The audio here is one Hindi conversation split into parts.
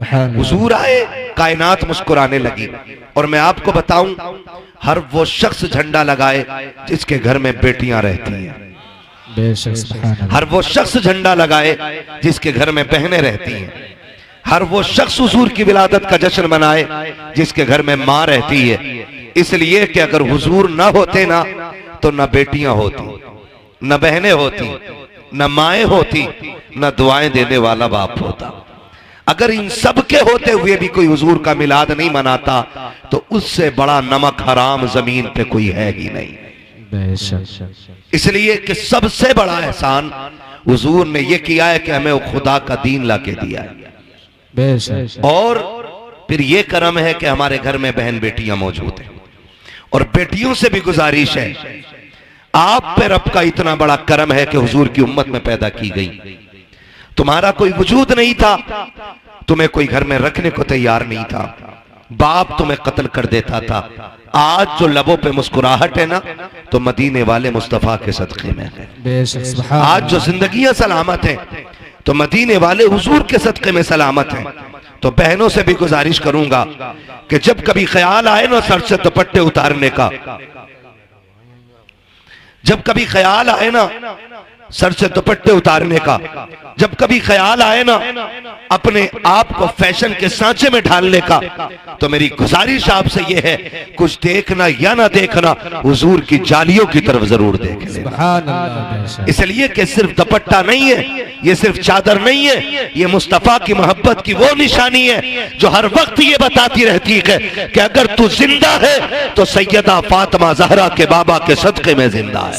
हुजूर आए, कायनात मुस्कुराने लगी। और मैं आपको बताऊं, हर वो शख्स झंडा लगाए जिसके घर में बेटियां रहती हैं। हर वो शख्स झंडा लगाए जिसके घर में बहनें रहती हैं। हर वो शख्स हुजूर की विलादत का जश्न मनाए जिसके घर में माँ रहती है। इसलिए कि अगर हुजूर ना होते ना तो न बेटियां होती, न बहनें होती, न माएँ होती, न दुआएं देने वाला बाप होता। अगर इन सब के होते हुए भी कोई हुजूर का मिलाद नहीं मनाता तो उससे बड़ा नमक हराम जमीन पे कोई है ही नहीं। इसलिए कि सबसे बड़ा एहसान हुजूर ने यह किया है कि हमें वो खुदा का दीन लाके दिया है। और फिर ये करम है कि हमारे घर में बहन बेटियां मौजूद हैं। और बेटियों से भी गुजारिश है, आप पे रब का इतना बड़ा करम है कि हुजूर की उम्मत में पैदा की गई। तुम्हारा कोई वजूद नहीं था, तुम्हें कोई घर में रखने को तैयार नहीं था, बाप तुम्हें कत्ल कर देता था। आज जो लबों पे मुस्कुराहट है ना, तो मदीने वाले मुस्तफा के सदके में है। आज जो जिंदगियां सलामत हैं तो मदीने वाले हुजूर के सदके में सलामत हैं। तो बहनों से भी गुजारिश करूंगा कि जब कभी ख्याल आए ना सर से दुपट्टे उतारने का, जब कभी ख्याल आए ना सर से दुपट्टे उतारने का, जब कभी ख्याल आए ना अपने आप को फैशन के सांचे में ढालने का, तो मेरी गुजारिश आपसे यह है, कुछ देखना या ना देखना, हुजूर की जालियों की तरफ जरूर देख लेना। इसलिए कि सिर्फ दुपट्टा नहीं है, ये सिर्फ चादर नहीं है, ये मुस्तफा की मोहब्बत की वो निशानी है जो हर वक्त ये बताती रहती है कि अगर तू जिंदा है तो सैयदा फातिमा ज़हरा के बाबा के सदके में जिंदा है।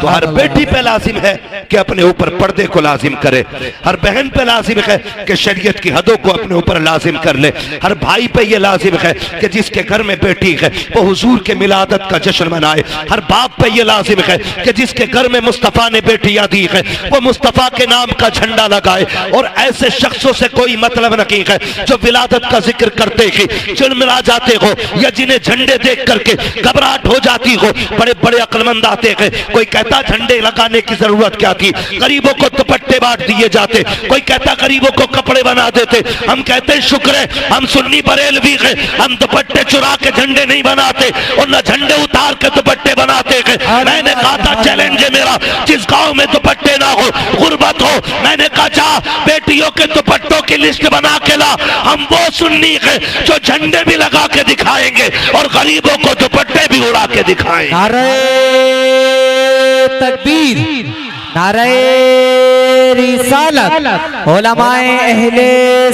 तो हर बेटी पे लाजिम है कि अपने ऊपर पर्दे को लाजिम करे। हर बहन पे लाजिम है कि शरीयत की हदों को अपने ऊपर लाजिम कर ले। हर भाई पे ये लाजिम है कि जिसके घर में बेटी है वो हुजूर के मिलादत का जश्न मनाए। हर बाप पे ये लाजिम है कि जिसके घर में मुस्तफा ने बेटियां दी है वो मुस्तफा के नाम का झंडा लगाए। और ऐसे शख्सों से कोई मतलब नहीं है जो विलादत का जिक्र करते ही चिड़मिड़ा जाते हो या जिन्हें झंडे देख करके घबराहट हो जाती हो। बड़े बड़े अक्लमंद आते हैं, कोई कहता झंडे लगाने की जरूरत क्या थी, गरीबों को दुपट्टे बांट दिए जाते, कोई कहता गरीबों को कपड़े बना देते। हम कहते हैं शुक्र है हम सुन्नी बरेलवी हैं, हम दुपट्टे चुरा के झंडे नहीं बनाते और न झंडे उतार के दुपट्टे बनाते हैं। मैंने कहा था चैलेंज है मेरा, जिस गांव में दुपट्टे ना हो, गुर्बत हो, मैंने कहा जा बेटियों के दुपट्टों की लिस्ट बना के ला। हम वो सुन्नी हैं जो झंडे भी लगा के दिखाएंगे और गरीबों को दुपट्टे भी उड़ा के दिखाएंगे। नारे तकबीर, नारे रिसालत, उलमाए अहले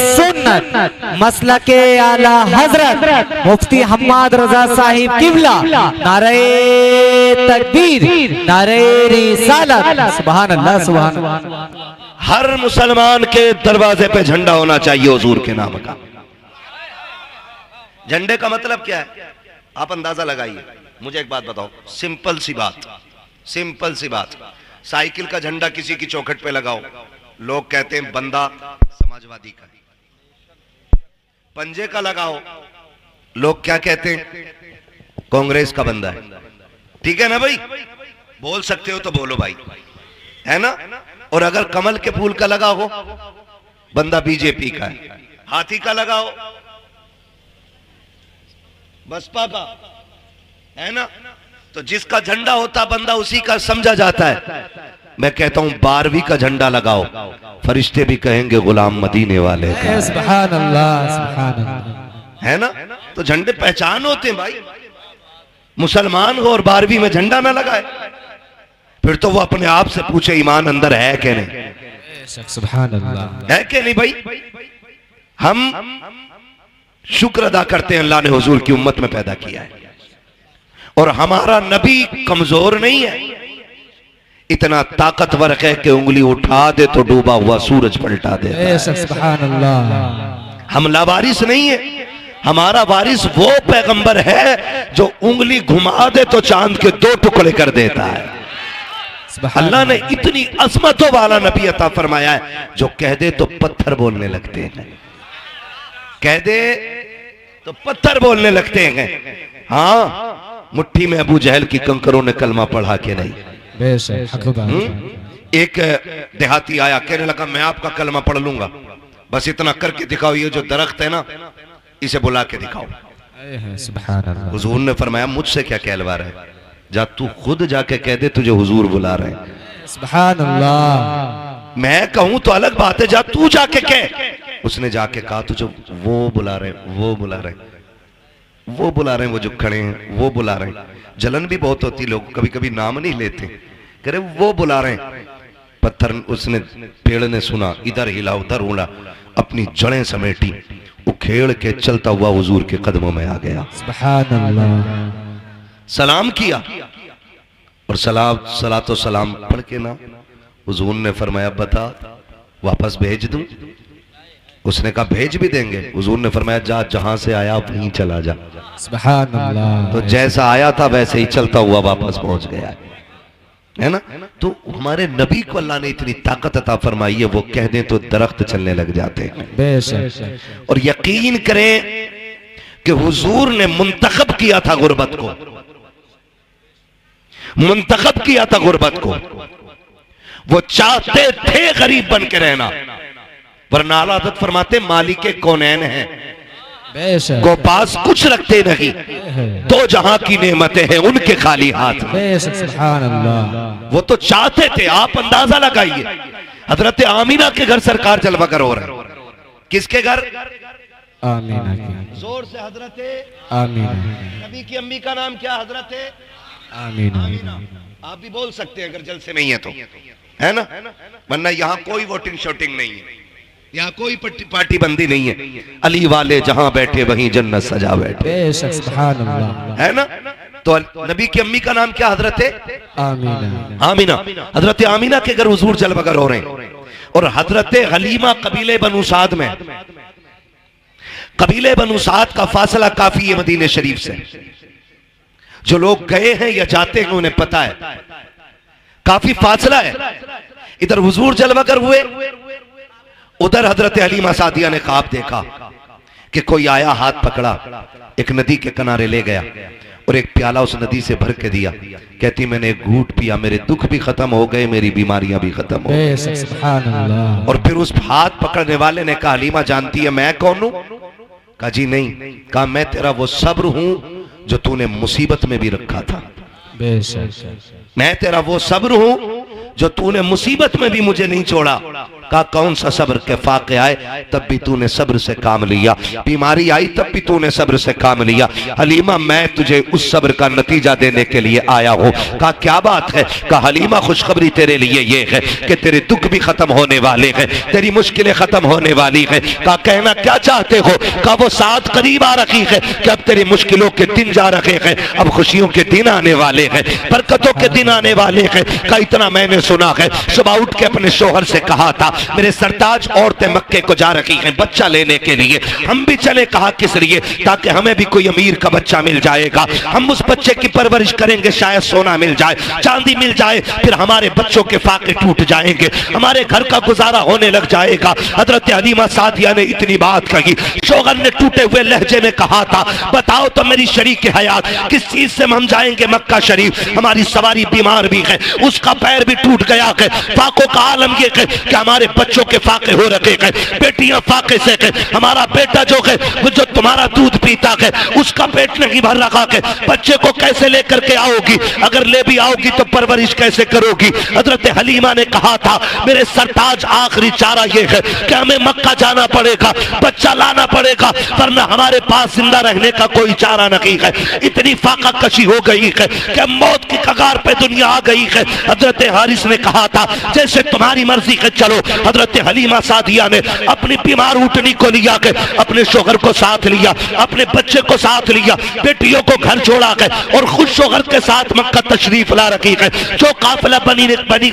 सुन्नत, मसलके आला हजरत मुफ्ती हम्माद रजा साहिब किबला, नारे तकबीर, नारे रिसालत। सुभान अल्लाह, सुभान अल्लाह। हर मुसलमान के दरवाजे पे झंडा होना चाहिए हुजूर के नाम का। झंडे का मतलब क्या है आप अंदाजा लगाइए। मुझे एक बात बताओ, सिंपल सी बात, सिंपल सी बात। साइकिल का झंडा किसी की चौखट पे लगाओ, लोग कहते हैं बंदा समाजवादी का। पंजे का लगाओ, लोग क्या कहते हैं, कांग्रेस का बंदा है। ठीक है ना भाई, बोल सकते हो तो बोलो भाई, है ना। और अगर कमल के फूल का लगा हो, बंदा बीजेपी का है। हाथी का लगाओ, बसपा का, है ना। तो जिसका झंडा होता बंदा उसी का समझा जाता है। मैं कहता हूं 12वीं का झंडा लगाओ, फरिश्ते भी कहेंगे गुलाम मदीने वाले का। सुभान अल्लाह, सुभान अल्लाह। है ना। तो झंडे पहचान होते हैं भाई। मुसलमान हो और 12वीं में झंडा ना लगाए, फिर तो वो अपने आप से पूछे ईमान अंदर है कि नहीं। सुभान अल्लाह, है कि नहीं भाई। हम शुक्र अदा करते हैं अल्लाह ने हुजूर की उम्मत में पैदा किया है। और हमारा नबी कमजोर नहीं है, इतना ताकतवर है कि उंगली उठा दे तो डूबा हुआ सूरज पलटा दे। सुभान अल्लाह। हम लावारिस नहीं है, हमारा वारिस वो पैगंबर है जो उंगली घुमा दे तो चांद के 2 टुकड़े कर देता है। अल्लाह ने इतनी अजमतों वाला नबी अता फरमाया है जो कह दे तो पत्थर बोलने लगते हैं, कह दे तो पत्थर बोलने लगते हैं। हाँ, मुट्ठी में अबू जहल की कंकरों ने कलमा पढ़ा के नहीं। एक देहाती आया, कहने लगा मैं आपका कलमा पढ़ लूंगा। बस इतना करके दिखाओ, ये जो दरख्त है ना इसे बुला के दिखाओ। सुभान अल्लाह। हुजूर ने फरमाया मुझसे क्या कहलवा रहा है, जा तू खुद जाके कह दे तुझे हुजूर बुला रहे हैं। सुभान अल्लाह। मैं कहूं तो अलग बात है, जा तू जाके कह। उसने जाके कहा तुझे वो बुला रहे, वो बुला रहे, वो बुला रहे हैं, वो जो खड़े हैं वो बुला रहे हैं। जलन भी बहुत होती, लोग कभी कभी नाम नहीं लेते, कह रहे वो बुला रहे हैं। पत्थर उसने, पेड़ ने सुना, इधर हिला उधर उड़ा, अपनी जड़ें समेटी, उखेड़ के चलता हुआ हुजूर के कदमों में आ गया। सुभान अल्लाह। सलाम किया और सलातो सलाम पढ़ के ना हुजूर ने फरमाया बता वापस भेज दूं? उसने कहा भेज भी देंगे। हुजूर ने फरमाया जा जहां से आया वहीं चला जा। सुभान अल्लाह। तो जैसा आया था वैसे ही चलता हुआ वापस पहुंच गया है ना। तो हमारे नबी को अल्लाह ने इतनी ताकत अता फरमाई है, वो कह दें तो दरख्त चलने लग जाते हैं। बेशक। और यकीन करें कि हुजूर ने मुंतखब किया था गुर्बत को, मुंतखब किया था गुर्बत को। वो चाहते थे गरीब बन के रहना, वरना आला हज़रत फरमाते मालिके कौनैन हैं, को पास कुछ रखते नहीं, तो जहां की नेमतें हैं उनके खाली हाथ में। सुभान अल्लाह। वो तो चाहते थे, आप अंदाजा लगाइए। हजरत आमीना के घर सरकार जलवा कर हो रहे हैं। किसके घर? आमीना की। जोर से हजरत आमीना। नबी की अम्मी का नाम क्या? हजरत आमीना। आप भी बोल सकते हैं अगर जलसे में ही है तो, है ना, वरना यहाँ कोई वोटिंग शोटिंग नहीं है, यहाँ कोई पार्टी बंदी नहीं है। अली वाले जहां बैठे वहीं जन्नत सजा बैठे। सुभान अल्लाह। है ना। तो नबी की अम्मी का नाम क्या? हजरत आमीना। आमीना। हजरत आमीना के घर हुजूर जलवगर हो रहे हैं। और हजरत हलीमा कबीले बनु साद में, कबीले बनु साद का फासला काफी है मदीने शरीफ से। जो लोग गए हैं या जाते हैं उन्हें पता है काफी फासला है। इधर हुजूर जलवगर हुए, उधर हजरत हलीमा सादिया ने ख्वाब देखा कि कोई आया, हाथ पकड़ा, एक नदी के किनारे ले गया और एक प्याला उस नदी से भर के दिया। कहती मैंने एक घूंट पिया, मेरे दुख भी खत्म हो गए, मेरी बीमारियां भी खत्म हो गई। सुभान अल्लाह। और फिर उस हाथ पकड़ने वाले ने कहा हलीमा जानती है मैं कौन हूं? कहा जी नहीं। कहा मैं तेरा वो सब्र हूं जो तूने मुसीबत में भी रखा था। मैं तेरा वो सब्र हूं जो तूने मुसीबत में भी मुझे नहीं छोड़ा। कहा कौन सा सब्र के फाके आए तब भी तूने सब्र से काम लिया, बीमारी आई तब भी तूने सब्र से काम लिया। हलीमा मैं तुझे उस सब्र का नतीजा देने के लिए आया हूं। कहा क्या बात है? कहा हलीमा खुशखबरी तेरे लिए ये है कि तेरे दुख भी खत्म होने वाले हैं, तेरी मुश्किलें खत्म होने वाली है। कहा कहना क्या चाहते हो? कहा वो साथ करीब आ रखी है कि अब तेरी मुश्किलों के दिन जा रहे हैं, अब खुशियों के दिन आने वाले हैं, बरकतों के दिन आने वाले हैं। कहा इतना मैंने सुना है, सुबह उठ के अपने शोहर से कहा था मेरे सरताज औरतें मक्के को जा रही हैं बच्चा लेने के लिए, हम भी चले। कहा किस लिए? ताकि हमें भी कोई अमीर का बच्चा मिल जाएगा, हम उस बच्चे की परवरिश करेंगे, शायद सोना मिल जाए, चांदी मिल जाए, फिर हमारे बच्चों के फाके टूट जाएंगे, हमारे घर का गुजारा होने लग जाएगा। हजरत हलीमा सादिया ने इतनी बात कही। शोहर ने टूटे हुए लहजे में कहा था बताओ तो मेरी शरीक हयात किस चीज से हम जाएंगे मक्का शरीफ? हमारी सवारी बीमार भी है, उसका पैर भी टूट गया है। फाकों का आलम यह है कि हमारे बच्चों के फाके हो रखे हैं, बेटियां फाके से है, हमारा बेटा जो है वो जो तुम्हारा दूध पीता है उसका पेट नहीं भर रखा है, बच्चे को कैसे लेकर के आओगी? अगर ले भी आओगी तो परवरिश कैसे करोगी? हजरत हलीमा ने कहा था मेरे सरताज आखिरी चारा ये है कि हमें मक्का जाना पड़ेगा, बच्चा लाना पड़ेगा, वरना हमारे पास जिंदा रहने का कोई चारा नहीं है। इतनी फाका कशी हो गई है कि मौत की कगार पे दुनिया आ गई है। हजरत हारिस ने कहा था जैसे तुम्हारी मर्जी है चलो। हजरत हलीमा सादिया ने अपनी बीमार ऊँटनी को लिया के अपने शोहर को साथ लिया, अपने बच्चे को साथ लिया, बेटियों को घर छोड़ा के और खुद शोहर के साथ मक्का तशरीफ ला रखी है। जो काफिला बनी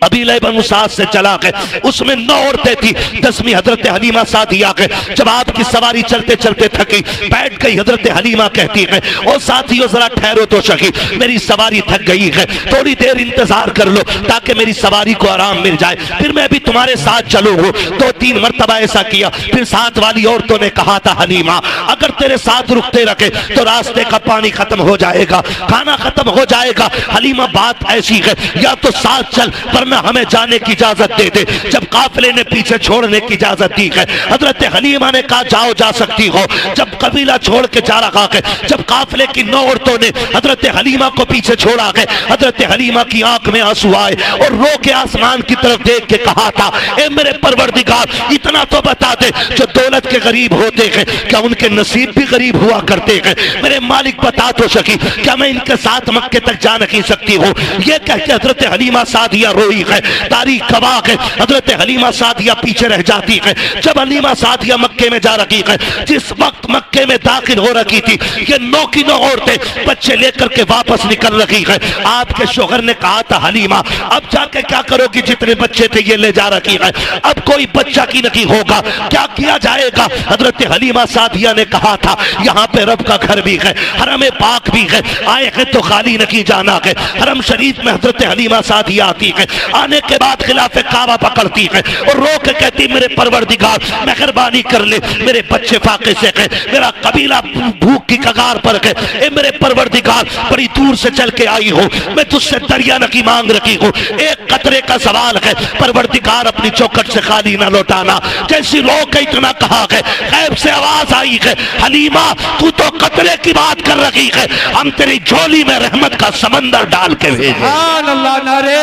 कबीले बनु साद से चला के उसमें 9 औरतें थी, 10वीं हजरत हलीमा सादिया के। जब आपकी सवारी चलते चलते थकी बैठ गई, हजरत हलीमा कहती है ओ साथियों जरा ठहरो तो सही, मेरी सवारी थक गई है, थोड़ी देर इंतजार कर लो ताकि मेरी सवारी को आराम मिल जाए, फिर मैं भी तुम्हारे साथ चलूंगा। 2-3 मरतबा ऐसा किया। फिर साथ वाली औरतों ने कहा था हलीमा अगर तेरे साथ रुकते रखे तो रास्ते का पानी खत्म हो जाएगा, खाना खत्म हो जाएगा। हलीमा बात ऐसी है या तो साथ चल वरना हमें जाने की इजाजत दे दे। जब काफिले ने पीछे छोड़ने की इजाजत दी है, हजरत हलीमा ने कहा जाओ, जा सकती हो। जब कबीला छोड़ के जा रहा है, जब काफिले की 9 औरतों ने हजरत हलीमा को पीछे छोड़ा है, हजरत हलीमा की आंख में आंसू आए और रो के आसमान की तरफ देख के कहा था ए मेरे परवरदिगार इतना तो बता दे जो दौलत के गरीब होते हैं क्या उनके नसीब भी गरीब हुआ करते हैं? मेरे मालिक बता तो सकी क्या मैं इनके साथ मक्के तक जा नहीं सकती हूँ? ये कह के हजरत हलीमा सादिया रोई है। तारीख गवाह है हजरत हलीमा सादिया पीछे रह जाती है। जब हलीमा सादिया मक्के में जा रही है, जिस वक्त मक्के में दाखिल हो रखी थी, ये 9 की 9 औरतें बच्चे लेकर के वापस निकल रही है। आपके शोहर ने कहा था हलीमा अब जाके क्या करोगी, जितने बच्चे थे ये ले जा रखी है, अब कोई बच्चा की नहीं होगा, क्या किया जाएगा? हजरत हलीमा सादिया ने कहा था यहाँ पे रब का घर भी है, हरम पाक भी है, आए हैं तो खाली नहीं जाना है। हरम शरीफ में हजरत हलीमा सादिया आती है, आने के बाद खिलाफे काबा पकड़ती है और रो के कहती मेरे परवरदिगार मेहरबानी कर ले, मेरे बच्चे फाके से है, मेरा कबीला भूख की कगार पर है। ए मेरे परवरदिगार बड़ी दूर से चल के आई हूँ, मैं तुझसे दरिया नकी मांग रखी हूँ, एक कतरे का सवाल है, परवरदिगार अपनी चौखट से खाली ना लौटाना। जैसी लोग इतना कहा है, गैब से आवाज आई है हलीमा तू तो कतरे की बात कर रही है, हम तेरी झोली में रहमत का समंदर डाल के भेजे। सुभान अल्लाह, नारे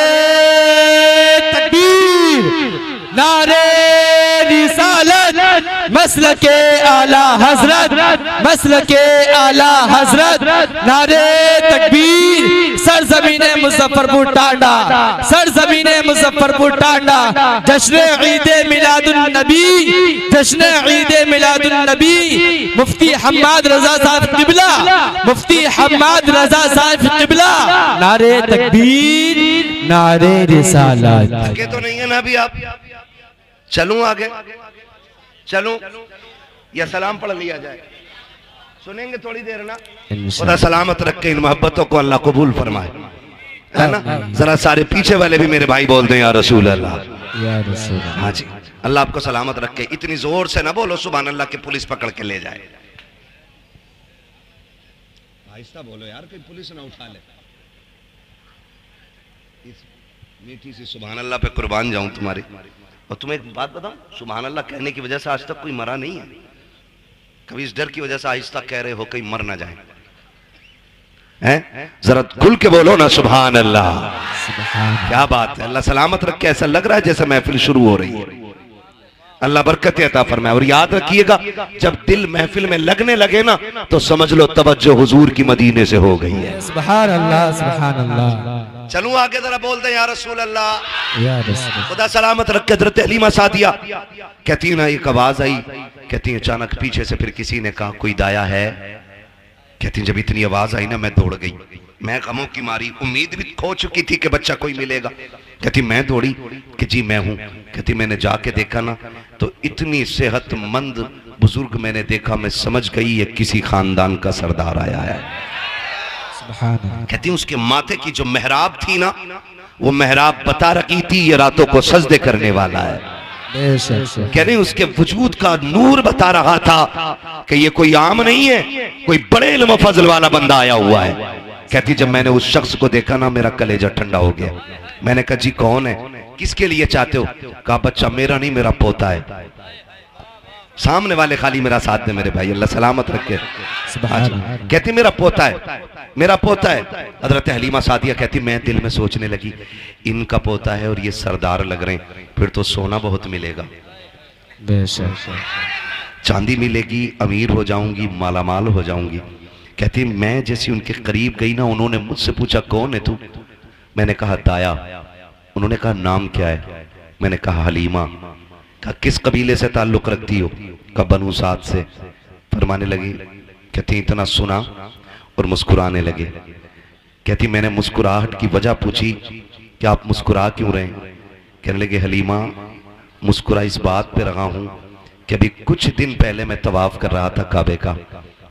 तकबीर, नारे रिसालत, मसलके आला हजरत, मसलके आला हजरत, नारे तकबीर, सरजमीने मुजफ्फरपुर टांडा, सरजमीने मुजफ्फरपुर टांडा, जश्न ईद मिलादुन नबी, जश्न ईद मिलादुन नबी, मुफ्ती हम्माद रजा साहब किबला, मुफ्ती हम्माद रजा साहब किबला, नारे तकबीर, नारे रिसालत। आगे तो नहीं है ना अभी आप? चलूं आगे, चलूं या सलाम पढ़ लिया जाए? सुनेंगे थोड़ी देर ना? खुदा सलामत रख के इन मोहब्बतों को अल्लाह कबूल फरमाए, है ना? जरा सारे पीछे वाले भी मेरे भाई बोल दें या रसूल अल्लाह, या रसूल। हाँ जी, अल्लाह आपको सलामत रख के। इतनी जोर से ना बोलो सुभान अल्लाह की पुलिस पकड़ के ले जाए। आहिस्ता बोलो यार, कोई पुलिस ना उठा ले। इस मीठी सी सुभान अल्लाह पे कुर्बान जाऊं तुम्हारी। और तुम्हें एक बात बताऊं, सुभान अल्लाह कहने की वजह से आज तक कोई मरा नहीं है। कभी इस डर की वजह से आहिस्ता कह रहे हो कहीं मर ना जाए, हैं? जरा खुल के बोलो ना सुभान अल्लाह। क्या बात है, अल्लाह सलामत रख के। ऐसा लग रहा है जैसे महफिल शुरू हो रही है। अल्लाह बरकत अता फरमाए। और याद रखिएगा जब दिल महफिल में लगने लगे ना तो समझ लो तवज्जो हुजूर की मदीने से हो गई है। सुभान अल्लाह, सुभान अल्लाह। चलूं आगे, जरा बोल दे या रसूल अल्लाह। या रसूल। खुदा सलामत रख के। हज़रत हलीमा सादिया कहती ना एक आवाज आई, कहती अचानक पीछे से फिर किसी ने कहा कोई दाया है? कहती जब इतनी आवाज आई ना मैं दौड़ गई, मैं गमों की मारी, उम्मीद भी खो चुकी थी कि बच्चा कोई मिलेगा। कहती मैं दौड़ी कि जी मैं हूं। कहती मैंने जाके देखा ना तो इतनी सेहतमंद बुजुर्ग मैंने देखा, मैं समझ गई ये किसी खानदान का सरदार आया है। कहती उसके माथे की जो मेहराब थी ना वो मेहराब बता रही थी ये रातों को सजदे करने वाला है। कह रही उसके वजूद का नूर बता रहा था कि ये कोई आम नहीं है, कोई बड़े इल्म फजल वाला बंदा आया हुआ है। कहती जब मैंने उस शख्स को देखा ना मेरा कलेजा ठंडा हो गया। मैंने कहा जी कौन है, किसके लिए चाहते हो? कहा बच्चा मेरा नहीं मेरा पोता है। सामने वाले खाली मेरा साथ दे मेरे भाई, अल्लाह सलामत रखे। कहती मेरा पोता है, मेरा पोता है। हजरत हलीमा सादिया कहती मैं दिल में सोचने लगी इनका पोता है और ये सरदार लग रहे हैं, फिर तो सोना बहुत मिलेगा, चांदी मिलेगी, अमीर हो जाऊंगी, मालामाल हो जाऊंगी। कहती मैं जैसी उनके करीब गई ना उन्होंने मुझसे पूछा कौन है तू? मैंने कहा दाया। उन्होंने कहा नाम क्या है? मैंने कहा हलीमा। कहा किस कबीले से ताल्लुक रखती हो? कहा बनु साद से। फरमाने लगी, कहती इतना सुना और मुस्कुराने लगे। कहती मैंने मुस्कुराहट की वजह पूछी कि आप मुस्कुरा क्यों रहे? कहने लगे हलीमा मुस्कुरा इस बात पे रहा हूं कि अभी कुछ दिन पहले मैं तवाफ कर रहा था काबे का,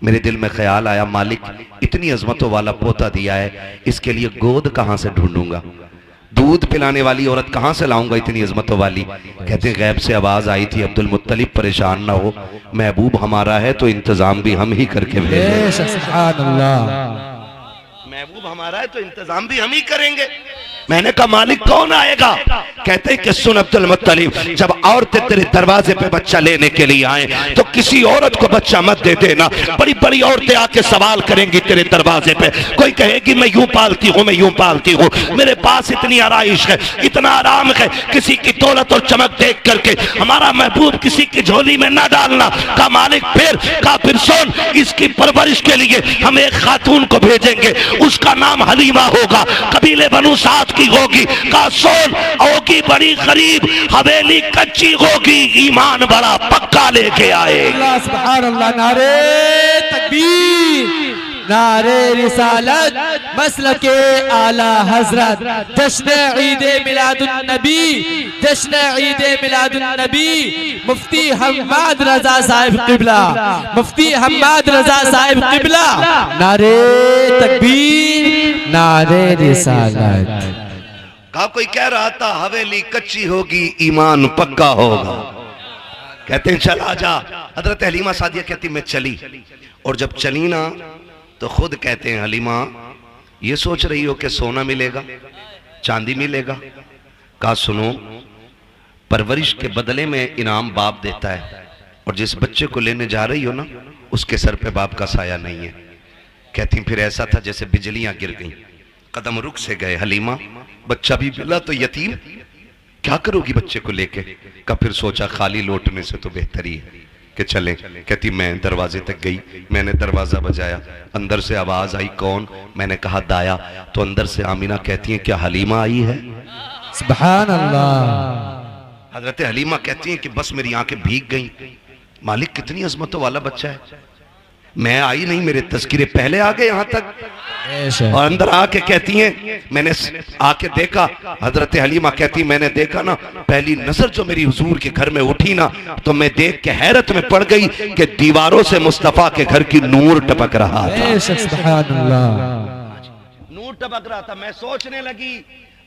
मेरे दिल में ख्याल आया मालिक इतनी अजमतों वाला पोता दिया है, इसके लिए गोद कहां से ढूंढूंगा? दूर दूध पिलाने वाली औरत कहाँ से लाऊंगा इतनी अजमतों वाली। कहते हैं गैब से आवाज आई थी, अब्दुल मुत्तलिब परेशान ना हो, महबूब हमारा है तो इंतजाम भी हम ही करके भेजेंगे। सुभान अल्लाह। महबूब हमारा है तो इंतजाम भी हम ही करेंगे। मैंने कहा मालिक कौन आएगा? कहते हैं कि सुन अब्दुल मुत्तलिब, जब औरतें तेरे दरवाजे पे बच्चा लेने के लिए आए तो किसी औरत को बच्चा मत दे देना। बड़ी बड़ी औरतें आके सवाल करेंगी तेरे दरवाजे पे, कोई कहेगी मैं यूं पालती हूँ, मैं यूं पालती हूँ, मेरे पास इतनी आराइश है, इतना आराम है, किसी की दौलत और चमक देख करके हमारा महबूब किसी की झोली में ना डालना। का मालिक फिर सुन, इसकी परवरिश के लिए हम एक खातून को भेजेंगे, उसका नाम हलीमा होगा, कबीले बनु साद की होगी। का सोन होगी बड़ी गरीब, हवेली कच्ची होगी, ईमान बड़ा पक्का लेके आए। सुभान अल्लाह। नारे तकबीर, नारे रिसालत, मसलके आला हजरत, जश्न ईद मिलादुन नबी, जश्न ईद मिलादुन नबी, मुफ्ती हम्माद रजा साहिब किबला, मुफ्ती हम्माद रजा साहिब किबला। नारे तकबीर, नारे रिसालत। कहा कोई कह रहा था हवेली कच्ची होगी, ईमान पक्का होगा। कहते हैं चल आजा। हजरत हलीमा सादिया कहती मैं चली, और जब चली ना तो खुद कहते हैं हलीमा ये सोच रही हो कि सोना मिलेगा, चांदी मिलेगा? कहा सुनो, परवरिश के बदले में इनाम बाप देता है, और जिस बच्चे को लेने जा रही हो ना उसके सर पे बाप का साया नहीं है। कहती फिर ऐसा था जैसे बिजलियां गिर गईं, कदम रुक से गए। हलीमा बच्चा भी मिला तो यतीम, क्या करोगी बच्चे को लेके? का फिर सोचा खाली लौटने से तो बेहतर ही है कि चले। कहती मैं दरवाजे तक गई, मैंने दरवाजा बजाया, अंदर से आवाज आई कौन? मैंने कहा दाया। तो अंदर से आमीना कहती है क्या हलीमा आई है? सुभान अल्लाह। हजरत हलीमा कहती हैं कि बस मेरी आंखें भीग गई, मालिक कितनी अजमतों वाला बच्चा है। मैं आई नहीं, मेरे तस्किरे पहले आ गए यहाँ तक। और अंदर आके कहती हैं मैंने आके देखा। हजरत हलीमा कहती मैंने देखा ना, पहली नजर जो मेरी हुजूर के घर में उठी ना तो मैं देख के हैरत में पड़ गई कि दीवारों से मुस्तफा के घर की नूर टपक रहा था। सुभान अल्लाह। नूर टपक रहा था। मैं सोचने लगी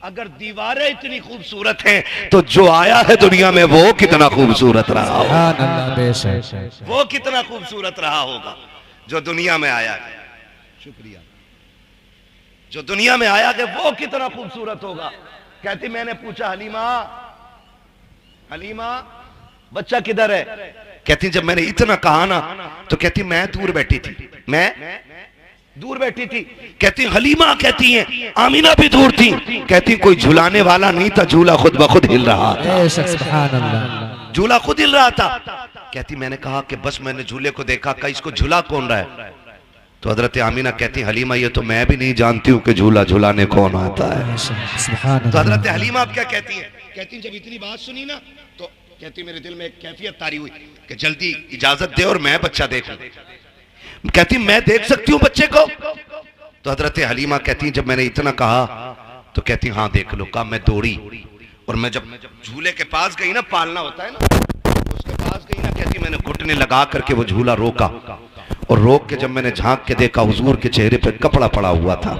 अगर दीवारें इतनी खूबसूरत हैं तो जो आया है दुनिया में वो कितना खूबसूरत रहा होगा, वो कितना खूबसूरत रहा होगा जो दुनिया में आया है। शुक्रिया। जो दुनिया में आया है वो कितना खूबसूरत होगा। कहती मैंने पूछा हलीमा, हलीमा बच्चा किधर है? कहती जब मैंने इतना कहा ना तो कहती मैं दूर बैठी थी, मैं दूर बैठी थी। कहती हलीमा कहती हैं आमीना भी दूर थी। कहती कोई झुलाने वाला नहीं था, झूला खुद ब खुद हिल रहा था, झूला खुद हिल रहा था। कहती मैंने कहा कि बस मैंने झूले को देखा, का इसको झूला कौन रहा है? तो हजरत आमीना कहती हलीमा ये तो मैं भी नहीं जानती हूँ कि झूला झुलाने कौन आता है। तो हजरत हलीमा आप क्या कहती हैं? कहती जब इतनी बात सुनी ना तो कहती मेरे दिल में एक कैफियत तारी हुई कि जल्दी इजाजत दे और मैं बच्चा देखूं। कहती मैं देख सकती हूँ बच्चे को? तो हजरत हलीमा कहती जब मैंने इतना कहा तो कहती हाँ देख लो। कहा मैं दौड़ी और मैं जब झूले के पास गई ना, पालना होता है ना, तो उसके पास गई ना, कहती मैंने घुटने लगा करके वो झूला रोका, और रोक के जब मैंने झांक के देखा हुजूर के चेहरे पे कपड़ा पड़ा हुआ था।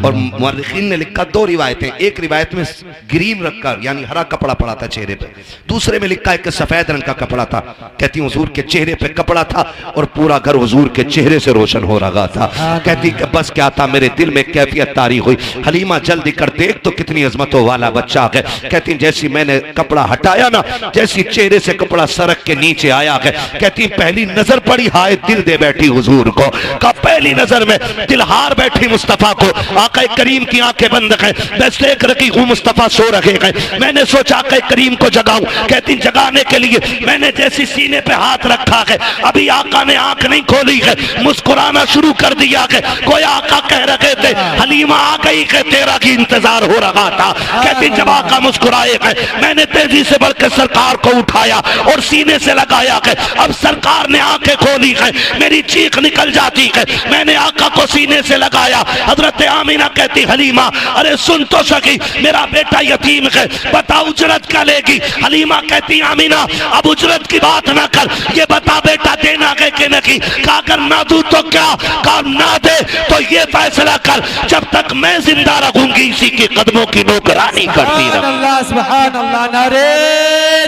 और मुअर्रिखीन ने लिखा दो रिवायतें, एक रिवायत में ग्रीन रखकर यानी हरा कपड़ा पड़ा था चेहरे पे, दूसरे में लिखा है कि सफेद रंग का कपड़ा था। कहती हुजूर के चेहरे पे कपड़ा था और पूरा घर हुजूर के चेहरे से रोशन हो रहा था। कहती कि बस क्या था, मेरे दिल में कैफियत तारी हुई, हलीमा जल्दी कर देख तो कितनी अजमतों वाला बच्चा है। कहती जैसी मैंने कपड़ा हटाया ना, जैसी चेहरे से कपड़ा सरक के नीचे आया है, कहती पहली नजर पड़ी हाय दिल दे बैठी हुजूर को। का पहली नजर में दिल हार बैठी मुस्तफा को। आका करीम की आंखें बंद हैं, बस देख रही हूँ मुस्तफा सो रहे हैं। मैंने सोचा आका करीम को जगाऊं। कहती जगाने के लिए मैंने जैसी सीने पे हाथ रखा है, अभी आका ने आंख नहीं खोली है, मुस्कुराना शुरू कर दिया है। कोई आका कह रहे थे हलीमा आ गई है, तेरा की इंतजार हो रहा था। कहती जब आका मुस्कुराए है, मैंने तेजी से बढ़कर सरकार को उठाया और सीने से लगाया है। अब सरकार ने आंखें खोली है, मेरी चीख निकल जाती है। मैंने आका को सीने से लगाया। हजरत आमीना कहती हलीमा अरे सुन तो सकी, मेरा बेटा यतीम है, बता उजरत क्या लेगी? हलीमा कहती आमीना अब उजरत की बात ना कर, ये बता बेटा देना है कि लगी, कहा अगर ना दूं तो क्या, कहा ना दे तो ये फैसला कर जब तक मैं जिंदा रहूंगी इसी के कदमों की नौकरानी करती रहूं। सुभान अल्लाह, नारे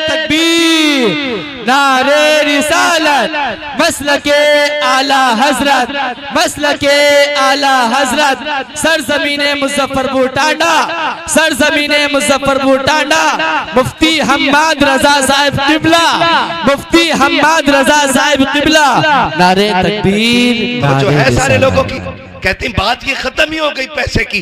तकबीर, नारे रिसालत, मसलके आला हजरत, मसलके आला हजरत, सरजमीने मुजफ्फरपुर टांडा, सरजमीने मुजफ्फरपुर टांडा, मुफ्ती हम्माद रजा साहिब किबला, मुफ्ती हम्माद रजा साहिब किबला, नारे तकबीर। जो है सारे लोगों की कहते हैं बात ये खत्म ही हो गई पैसे की,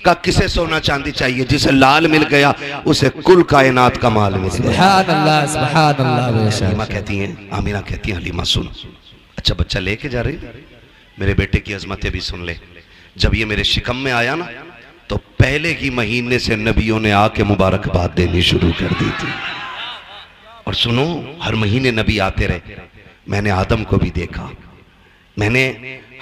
का किसे सोना चांदी चाहिए, जिसे लाल मिल गया उसे कुल कायनात का माल मिल गया। सुभान अल्लाह, सुभान अल्लाह। हलीमा कहती हैं, आमीना कहती हैं, हलीमा सुन, अच्छा बच्चा लेके जा रही, मेरे बेटे की अजमतें भी सुन ले। जब ये मेरे शिकम में आया ना तो पहले ही महीने से नबियों ने आके मुबारकबाद देनी शुरू कर दी थी। और सुनो, हर महीने नबी आते रहे। मैंने आदम को भी देखा, मैंने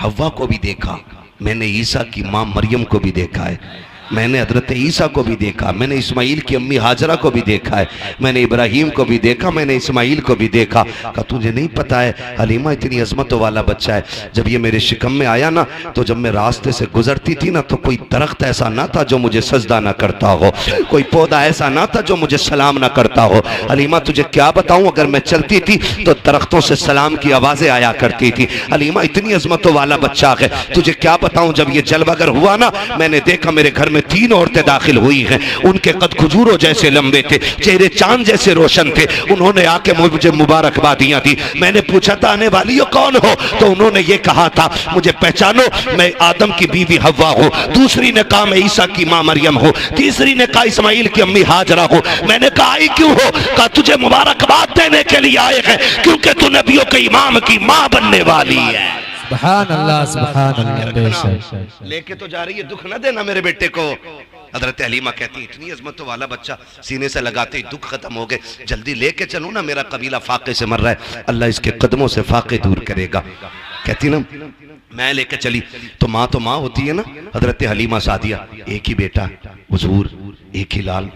हव्वा को भी देखा, मैंने ईसा की माँ मरियम को भी देखा है, मैंने हजरत ईसा को भी देखा, मैंने इस्माइल की अम्मी हाजरा को भी देखा है, मैंने इब्राहिम को भी देखा, मैंने इस्माइल को भी देखा। कहा तुझे नहीं पता है हलीमा इतनी अजमतों वाला बच्चा है। जब ये मेरे शिकम में आया ना तो जब मैं रास्ते से गुजरती थी ना तो कोई दरख्त ऐसा ना था जो मुझे सजदा ना करता हो, कोई पौधा ऐसा ना था जो मुझे सलाम ना करता हो। हलीमा तुझे क्या बताऊं, अगर मैं चलती थी तो दरख्तों से सलाम की आवाजें आया करती थी। हलीमा इतनी अजमतों वाला बच्चा है, तुझे क्या बताऊं। जब ये जलवागर हुआ ना मैंने देखा मेरे घर में 3 औरतें दाखिल हुई हैं, उनके कद खजूरों जैसे लंबे थे, चेहरे चांद जैसे रोशन थे। उन्होंने आके मुझे मुबारकबादियां दी। मैंने पूछा था आने वाली हो कौन हो, तो उन्होंने ये कहा था मुझे पहचानो, मैं आदम की बीवी हव्वा हूँ। दूसरी ने कहा मैं ईसा की माँ मरियम हूँ। तीसरी ने कहा इस्माइल की अम्मी हाजरा हूँ। मैंने कहा आई क्यों हो, कहा तुझे मुबारकबाद देने के लिए आए हैं क्योंकि तू नबियों के इमाम की माँ बनने वाली है। सुभान अल्लाह, सुभान अल्लाह। लेके तो जा रही है, दुख न देना मेरे बेटे को। हजरत हलीमा कहती इतनी अजमत वाला बच्चा सीने से लगाते ही दुख खत्म हो गए, जल्दी लेके चलो ना, मेरा कबीला फाके से मर रहा है, अल्लाह इसके कदमों से फाके दूर करेगा। कहती ना मैं लेके चली तो माँ होती है ना। हजरत हलीमा सादिया, एक ही बेटा हुजूर, एक ही लाल,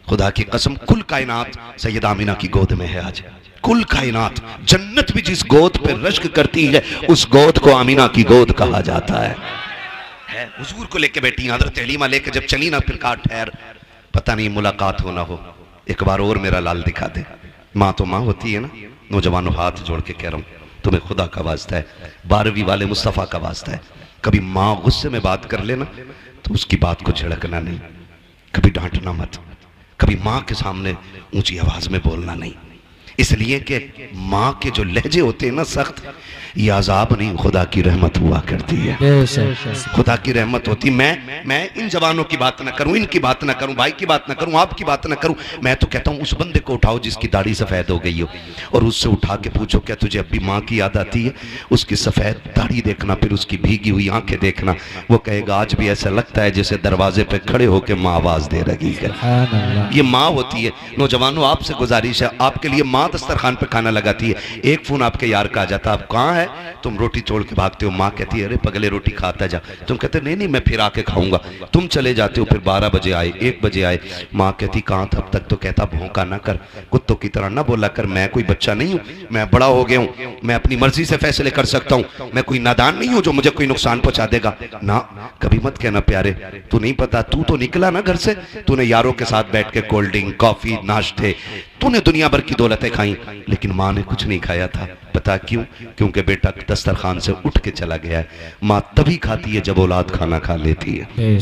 खुदा की कसम कुल कायनात सैयदा आमीना की गोद में है आज। कुल कायनात, जन्नत भी जिस गोद पे रश्क करती है उस गोद को आमीना की गोद कहा जाता है। हुजूर को लेके बैठी हजरत हलीमा, लेके जब चली ना फिर कहा ठहर, पता नहीं मुलाकात हो ना हो, एक बार और मेरा लाल दिखा दे। माँ तो माँ होती है ना। नौजवानों हाथ जोड़ के कह रहा हूँ तुम्हें खुदा का वास्ता है, 12वीं वाले मुस्तफ़ा का वास्ता है, कभी माँ गुस्से में बात कर लेना तो उसकी बात को झिड़कना नहीं, कभी डांटना मत, कभी माँ के सामने ऊंची आवाज में बोलना नहीं, इसलिए कि माँ के जो लहजे होते हैं ना सख्त, ये अजाब नहीं खुदा की रहमत हुआ करती है, खुदा की रहमत होती। मैं इन जवानों की बात ना करूं, इनकी बात ना करूं, भाई की बात ना करूं, आपकी बात ना करूं, मैं तो कहता हूं उस बंदे को उठाओ जिसकी दाढ़ी सफेद हो गई हो और उससे उठा के पूछो क्या तुझे अब भी माँ की याद आती है। उसकी सफेद दाढ़ी देखना, फिर उसकी भीगी हुई आंखें देखना, वो कहेगा आज भी ऐसा लगता है जैसे दरवाजे पे खड़े होकर माँ आवाज दे रही है। ये माँ होती है। नौजवानों आपसे गुजारिश है, आपके लिए माँ दस्तरखान पे खाना लगाती है, एक फोन आपके यार का आ जाता, आप कहाँ है, तुम रोटी छोड़ के भागते हो, माँ कहती है अरे पगले रोटी खाता जा, तुम कहते नहीं मैं फिर आके खाऊंगा, तुम चले जाते हो, फिर 12 बजे आए, 1 बजे आए, माँ कहती कहाँ था अब तक, तो कहता भौंका ना कर, कुत्तों की तरह ना बोला कर, मैं कोई बच्चा नहीं हूँ, मैं बड़ा हो गया हूँ, मैं अपनी मर्जी से फैसले कर सकता हूँ, मैं कोई नादान नहीं हूँ जो मुझे कोई नुकसान पहुंचा देगा ना। कभी मत कहना प्यारे, तू नहीं पता, तू तो निकला ना घर से, तूने यारों के साथ बैठ के कोल्ड ड्रिंक कॉफी नाश्ते, तूने दुनिया भर की दौलतें खाई, लेकिन माँ ने कुछ नहीं खाया था। पता क्यों? क्योंकि बेटा दस्तरखान से उठ के चला गया है। माँ तभी खाती है जब औलाद खाना खा लेती है,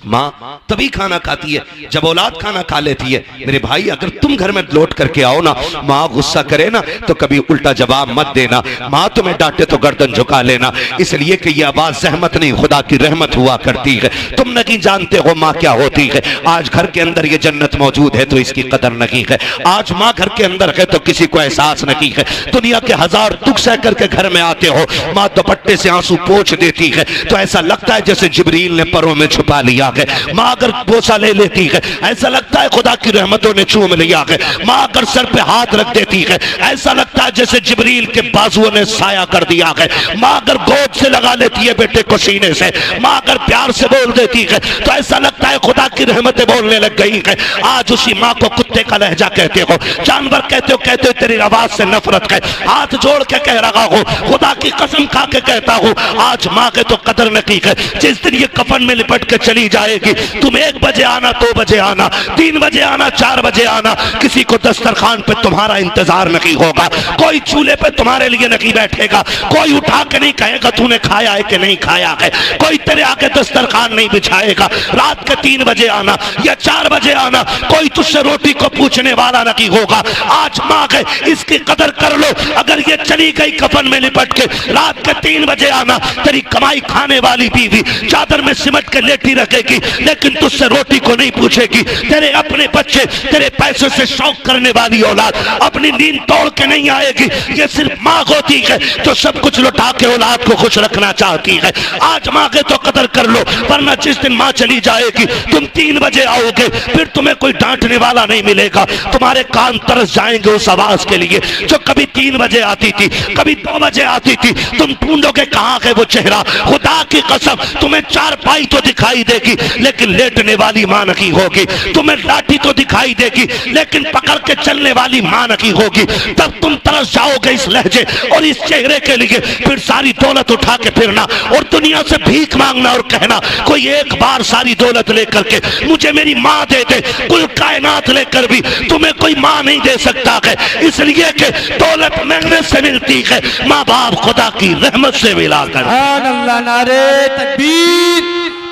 माँ तभी खाना खाती है जब औलाद खाना खा लेती है। मेरे भाई अगर तुम घर में लौट करके आओ ना, माँ गुस्सा करे ना तो कभी उल्टा जवाब मत देना, माँ तुम्हें डांटे तो गर्दन झुका लेना, इसलिए कि ये आवाज सहमत नहीं खुदा की रहमत हुआ करती है। तुम नहीं जानते हो माँ क्या होती है। आज घर के अंदर ये जन्नत मौजूद है तो इसकी कदर नहीं है, आज माँ घर के अंदर है तो किसी को एहसास नहीं है। दुनिया के 1000 दुख सह करके घर में आते हो, माँ दुपट्टे से आंसू पोंछ देती है तो ऐसा लगता है जैसे जिब्रील ने परों में छुपा लिया है। माँ अगर बोसा ले लेती है ऐसा लगता है खुदा की रहमतों ने चूम लिया है। माँ अगर सर पे हाथ रख देती है ऐसा लगता है जैसे जिब्रील के बाजुओं ने साया कर दिया है। माँ अगर गोद से लगा लेती है बेटे को सीने से, माँ अगर प्यार से बोल देती है तो ऐसा लगता है खुदा की रहमतें बोलने लग गई है। आज उसी माँ को कुत्ते का लहजा कहते हो, जानवर कहते हो तेरी आवाज से नफरत है। हाथ जोड़ के कह रहा हूँ, खुदा की कसम खा के कहता हूँ, आज माँ के तो कदर न की है। जिस दिन ये कफन में लिपट के चली जाएगी, तुम 1 बजे आना, 2 बजे आना, 3 बजे आना, 4 बजे आना, किसी को दस्तरखान पे तुम्हारा इंतजार नहीं होगा, कोई चूल्हे पे तुम्हारे लिए नहीं बैठेगा, कोई उठा के नहीं कहेगा तूने खाया है कि नहीं खाया है, कोई तेरे आगे दस्तरखान नहीं बिछाएगा। रात के 3 बजे आना या 4 बजे आना, कोई तुझसे रोटी को पूछने वाला नहीं होगा। आज माँ गए, इसकी कदर कर लो। अगर ये चली गई कफन में लिपट के, रात के 3 बजे आना, तेरी कमाई खाने वाली बीवी चादर में सिमट के लेटी रखेगी, लेकिन तुझसे रोटी को नहीं पूछेगी। तेरे अपने बच्चे, तेरे पैसों से शौक करने वाली औलाद अपनी नींद तोड़ के नहीं आएगी। ये सिर्फ माँ होती है जो सब कुछ लुटा के औलाद को खुश रखना चाहती है। आज माँ के तो कदर कर लो, वरना जिस दिन माँ चली जाएगी, तुम 3 बजे आओगे, फिर तुम्हें कोई डांटने वाला नहीं मिलेगा। तुम्हारे कान तरस जाएंगे उस आवाज के लिए जो कभी 3 बजे आती थी, कभी 2 बजे आती थी। तुम ढूंढोगे कहाँ है वो चेहरा। खुदा की कसम, तुम्हें चारपाई तो दिखाई देगी, लेकिन लेटने वाली माँ नहीं होगी। तुम्हें लाठी तो दिखाई देगी, लेकिन पकड़ के चलने वाली माँ नहीं होगी। तब तुम तरस जाओगे इस लहजे और इस चेहरे के लिए। फिर सारी दौलत उठा के फिरना और दुनिया से भीख मांगना और कहना कोई एक बार सारी दौलत लेकर के मुझे मेरी माँ दे दे। कुल कायनात लेकर भी तुम्हें कोई माँ नहीं दे सकता है, इसलिए कि दौलत मेहनत से मिलती है, माँ बाप खुदा की रहमत से मिलाकर। अल्लाह, नारे तकबीर,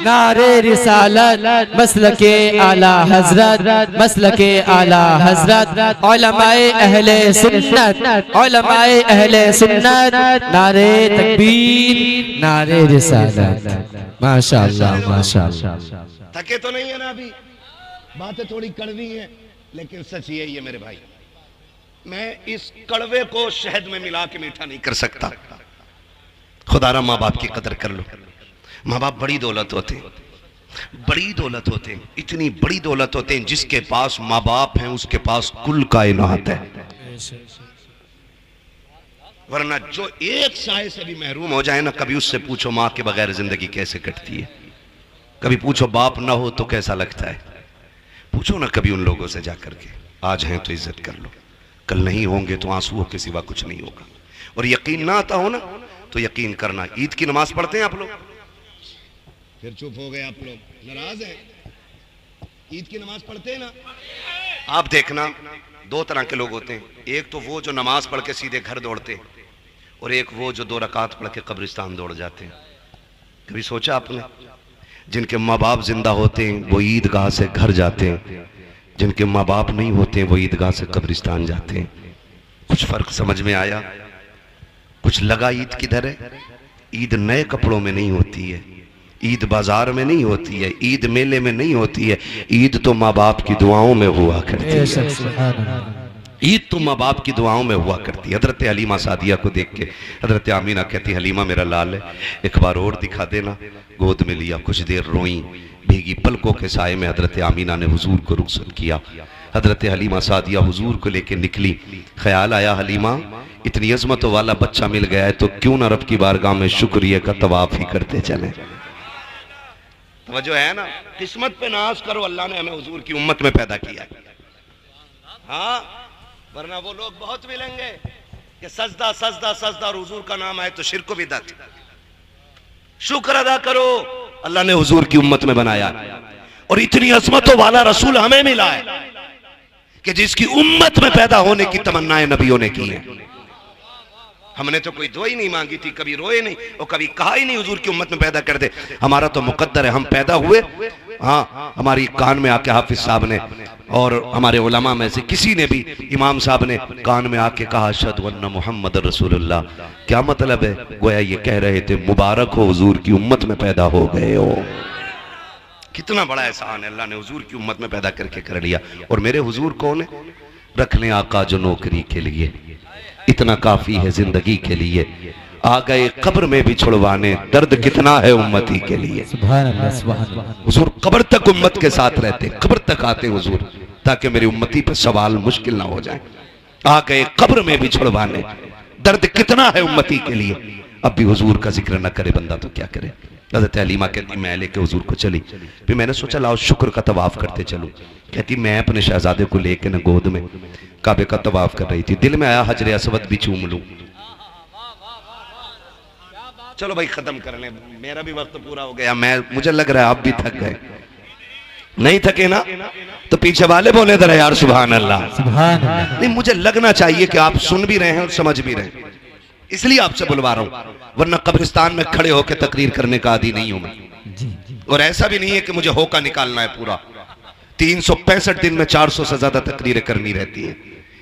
नारे रिसालत, मसलके आला हजरत, मसलके आला हजरत, उलमाए अहले सुन्नत, उलमाए अहले सुन्नत, नारे तकबीर, नारे रिसालत। माशाअल्लाह, माशाअल्लाह। थके तो नहीं है ना अभी? बातें थोड़ी कड़वी हैं, लेकिन सच यही है मेरे भाई। मैं इस कड़वे को शहद में मिला के मीठा नहीं कर सकता। खुदारा माँ बाप की कदर कर लो। माँ बाप बड़ी दौलत होते हैं, बड़ी दौलत होते हैं, इतनी बड़ी दौलत होते हैं, जिसके पास माँ बाप हैं उसके पास कुल कायनात है। वरना जो एक साए से भी महरूम हो जाए ना, कभी उससे पूछो माँ के बगैर जिंदगी कैसे कटती है, कभी पूछो बाप ना हो तो कैसा लगता है, पूछो ना कभी उन लोगों से जाकर के। आज हैं तो इज्जत कर लो, कल नहीं होंगे तो आंसुओं के सिवा कुछ नहीं होगा। और यकीन ना आता हो ना तो यकीन करना, ईद की नमाज पढ़ते हैं आप लोग? फिर चुप हो गए आप लोग, नाराज हैं। ईद की नमाज पढ़ते हैं ना? आप देखना 2 तरह के लोग होते हैं। एक तो वो जो नमाज पढ़ के सीधे घर दौड़ते हैं, और एक वो जो 2 रकात पढ़ के कब्रिस्तान दौड़ जाते हैं। कभी सोचा आपने? जिनके माँ बाप जिंदा होते हैं वो ईदगाह से घर जाते हैं, जिनके माँ बाप नहीं होते वो ईदगाह से कब्रिस्तान जाते हैं। कुछ फर्क समझ में आया? कुछ लगा ईद किधर है? ईद नए कपड़ों में नहीं होती है, ईद बाजार में नहीं होती है, ईद मेले में नहीं होती है। ईद तो माँ बाप की दुआओं में हुआ करती है। ईद तो माँ बाप की दुआओं में हुआ करती है। हजरत हलीमा सादिया को देख के हजरत आमीना कहती, हलीमा मेरा लाल है, एक बार और दिखा देना। गोद में लिया, कुछ देर रोई, भीगी पलकों के साए में हजरत आमीना ने हुजूर को रुखसत किया। हजरत हलीमा सादिया हुजूर को लेके निकली। ख्याल आया, हलीमा इतनी अजमतों वाला बच्चा मिल गया है तो क्यों ना रब की बारगाह में शुक्रिया का तवाफ ही करते चले। तवज्जो है ना? किस्मत पे नाज करो, अल्लाह ने हमें हुजूर की उम्मत में पैदा किया। हाँ, वरना वो लोग बहुत मिलेंगे कि सजदा सजदा सजदा और हुजूर का नाम आए तो शिर्क व बिदअत। शुक्र अदा करो, अल्लाह ने हुजूर की उम्मत में बनाया। और इतनी अजमतों वाला रसूल हमें मिला है कि जिसकी उम्मत में पैदा होने की तमन्नाएं नबियों ने की हैं। हमने तो कोई दुआ ही नहीं मांगी थी, कभी रोए नहीं और कभी कहा ही नहीं हुजूर की उम्मत में पैदा कर दे। हमारा तो मुकद्दर है, हम पैदा हुए। हाँ, हमारी कान में आके हाफिज साहब ने और हमारे उलमा में से किसी ने भी, इमाम साहब ने कान में आके कहा अशहदु अन्ना मुहम्मद रसूलुल्लाह। क्या मतलब है? गोया ये कह रहे थे मुबारक हो हुजूर की उम्मत में पैदा हो गए हो। कितना बड़ा एहसान है, अल्लाह ने हुजूर की उम्मत में पैदा करके कर लिया। और मेरे हुजूर कौन है? रख लें आका जो नौकरी के लिए, इतना काफी है जिंदगी के लिए। आ गए कब्र में भी छुड़वाने, दर्द कितना है उम्मती के लिए। सुभान अल्लाह, सुभान अल्लाह। हुजूर कब्र तक उम्मत के साथ रहते, कब्र तक आते हुजूर, ताकि मेरी उम्मती पर सवाल मुश्किल ना हो जाए। आ गए कब्र में भी छुड़वाने, दर्द कितना है उम्मती के लिए। अब भी हुजूर का जिक्र न करे बंदा तो क्या करे। हज़रत हलीमा कहती मैं लेके हुजूर को चली, फिर मैंने सोचा लाओ शुक्र का तवाफ करते चलो। कहती मैं अपने शहजादे को लेके न गोद में काबे का तवाफ कर रही थी, दिल में आया हजर असवद भी चूम लूं। चलो भाई खत्म कर लें, मेरा भी वक्त पूरा हो गया, मुझे लग रहा है आप भी थक गए। नहीं थके ना तो पीछे वाले बोले जरा यार सुभान अल्लाह। सुभान अल्लाह। नहीं, मुझे लगना चाहिए कि आप सुन भी रहे हैं और समझ भी रहे हैं, इसलिए आपसे बुलवा रहा हूं, वरना कब्रिस्तान में खड़े होकर तकरीर करने का आदी नहीं हूं मैं। और ऐसा भी नहीं है कि मुझे होका निकालना है पूरा, 365 दिन में 400 से ज्यादा तकरीरें करनी रहती है,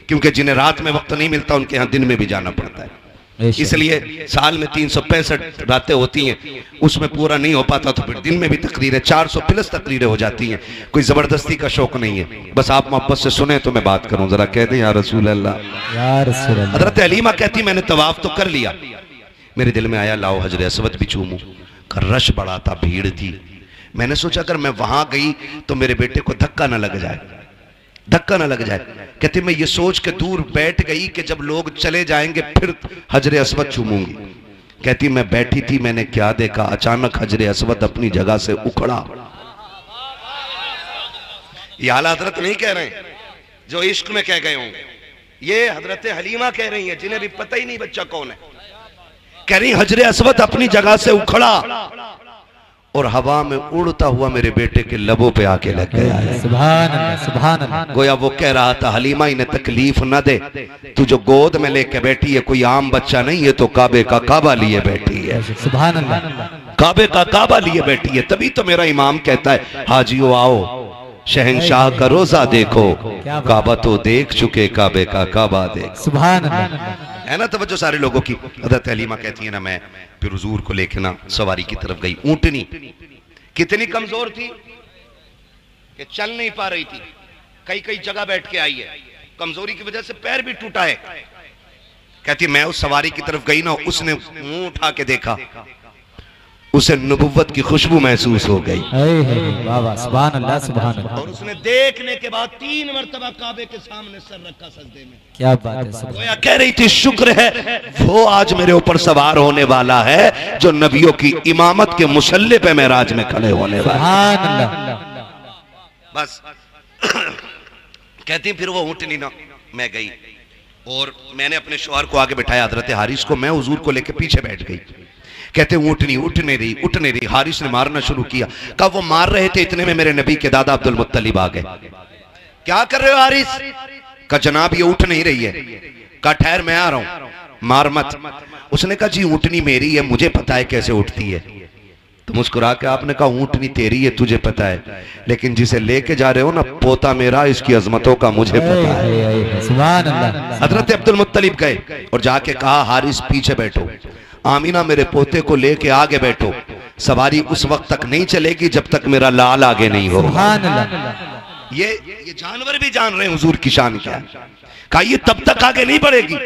क्योंकि जिन्हें रात में वक्त नहीं मिलता उनके यहाँ दिन में भी जाना पड़ता है। इसलिए साल में 365 रातें होती हैं, उसमें पूरा नहीं हो पाता तो फिर दिन में भी तकरीरें 400 प्लस तकरीरें हो जाती हैं। कोई जबरदस्ती का शौक नहीं है, बस आप मोहब्बत से सुने तो मैं बात करूं, जरा कह दें या रसूल अल्लाह या रसूल अल्लाह। हजरत हलीमा कहती मैंने तवाफ तो कर लिया, मेरे दिल में आया लाओ हजर असवद भी चूमूं, रश बड़ा था, भीड़ थी। मैंने सोचा अगर मैं वहां गई तो मेरे बेटे को धक्का ना लग जाए, धक्का ना लग जाए। कहते मैं ये सोच के दूर बैठ गई कि जब लोग चले जाएंगे फिर हजरे असवद चूमूंगी। कहती मैं बैठी थी, मैंने क्या देखा, अचानक हजरे असवद अपनी जगह से उखड़ा। ये आला हजरत नहीं कह रहे हैं जो इश्क में कह गए होंगे, ये हजरत हलीमा कह रही है जिन्हें भी पता ही नहीं बच्चा कौन है। कह रही हजरे असवद अपनी जगह से उखड़ा और हवा में उड़ता हुआ मेरे बेटे के लबों पे आके लग गया है। सुभान अल्लाह, सुभान अल्लाह। गोया वो कह रहा था हलीमा इन्हें तकलीफ न दे, तू जो गोद में लेके बैठी है कोई आम बच्चा नहीं है, तो काबे का काबा लिए बैठी है। सुभान अल्लाह। काबे का काबा लिए बैठी है। तभी तो मेरा इमाम कहता है हाजियो आओ शहंशाह का रोजा देखो, काबा तो देख चुके काबे का काबा देख। सुभान अल्लाह। है ना तवज्जो सारे लोगों की। हज़रत हलीमा कहती है ना मैं फिर हुजूर को लेके ना सवारी की तरफ गई। ऊंटनी कितनी कमजोर थी कि चल नहीं पा रही थी, कई कई जगह बैठ के आई है, कमजोरी की वजह से पैर भी टूटा है। कहती मैं उस सवारी की तरफ गई ना, उसने मुंह उठा के देखा, उसे नबुव्वत की खुशबू महसूस हो गई। सुभान अल्लाह, सुभान अल्लाह। और उसने देखने के बाद 3 मरतबा काबे के सामने सर रखा सजदे में। क्या बात है। गोया कह रही थी शुक्र है वो आज मेरे ऊपर सवार होने वाला है जो नबियों की इमामत के मुसल्ले पे मेराज में खड़े होने वाला है। बस कहती फिर वो ऊँटनी ना मैं गई और मैंने अपने शौहर को आगे बिठाया, हजरत हारिस को, मैं हुजूर को लेके पीछे बैठ गई। कहते ऊँटनी उठने रही। हारिस ने मारना शुरू किया। कहा वो मार रहे थे, इतने में मेरे नबी के दादा अब्दुल मुत्तलिब आ गए। क्या कर रहे हो हारिस? कहा जनाब ये उठ नहीं रही है। कहा ठहर मैं आ रहा हूं, मार मत। उसने कहा जी ऊँटनी मेरी है, मुझे पता है कैसे उठती है। तो मुस्कुरा के आपने कहा ऊँटनी तेरी है, तुझे पता है, लेकिन जिसे लेके जा रहे हो ना पोता मेरा, इसकी अजमतों का मुझे पता है। सुभान अल्लाह। हजरत अब्दुल मुत्तलिब गए और जाके कहा हारिस पीछे बैठो, आमीना मेरे पोते को लेके आगे बैठो, सवारी उस वक्त तक नहीं चलेगी जब तक मेरा लाल आगे नहीं हो। ये जानवर भी जान रहे हैं हुजूर की शान क्या है। कहा ये तब तक आगे नहीं बढ़ेगी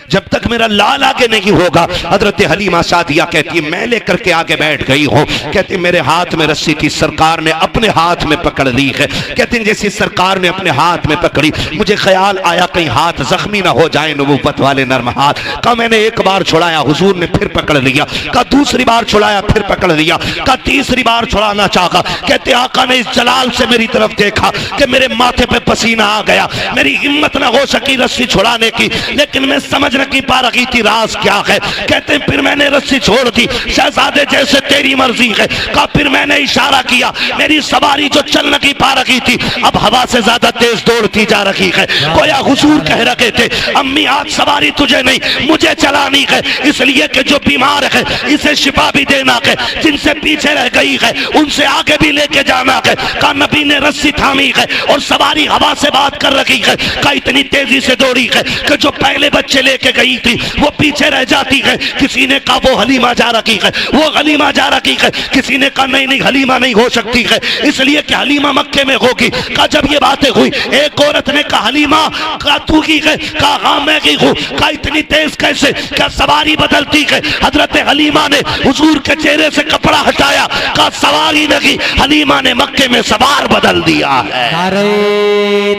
जब तक मेरा लाल आगे नहीं होगा। हजरत हलीमा सादिया कहती है मैं लेकर के आगे बैठ गई हूँ। कहती मेरे हाथ में रस्सी थी, सरकार ने अपने हाथ में पकड़ ली है। कहती जैसे सरकार ने अपने हाथ में पकड़ी, मुझे ख्याल आया कहीं हाथ जख्मी ना हो जाए, नबूवत वाले नर्म हाथ। कहा मैंने एक बार छुड़ाया, हुजूर ने फिर पकड़ लिया। कहा दूसरी बार छुड़ाया, फिर पकड़ लिया। कहा तीसरी बार छुड़ाना चाहा। कहते आका ने इस जलाल से मेरी तरफ देखा कि मेरे माथे पे पसीना आ गया, मेरी हिम्मत ना हो सकी रस्सी छुड़ाने की, लेकिन मैं समझ नहीं पा रही थी राज क्या है। कहते फिर मैंने रस्सी छोड़ दी, शहजादे जैसे तेरी मर्जी है। कहा फिर मैंने इशारा किया, मेरी सवारी जो चल नहीं पा रही थी अब हवा से ज्यादा तेज दौड़ती जा रही है। गोया हुजूर कह रहे थे अम्मी आज सवारी तुझे नहीं मुझे चलानी है, इसलिए कि जो बीमार है इसे शिफा भी देना है, जिनसे पीछे रह गई है उनसे आगे भी लेके जाना है। कहा नबी ने रस्सी थामी है और सवारी हवा से बात कर रही है। कहा इतनी तेजी से दौड़ी है कि जो पहले बच्चे लेके गई थी वो पीछे रह जाती है। किसी ने कहा वो हलीमा जा रही है, वो हलीमा जा रही है। किसी ने कहा नहीं नहीं हलीमा नहीं हो सकती है, इसलिए कि हलीमा मक्के में होगी। कहा जब ये बातें हुई एक औरत ने कहा हलीमा कहा तू की है? कहा हाँ मैं की हूँ। कहा इतनी तेज कैसे? क्या सवारी बदलती है? हजरत हलीमा ने हुजूर के चेहरे से कपड़ा हटाया। कहा सवारी नहीं, हलीमा ने मक्के में सवार बदल दिया है। नारे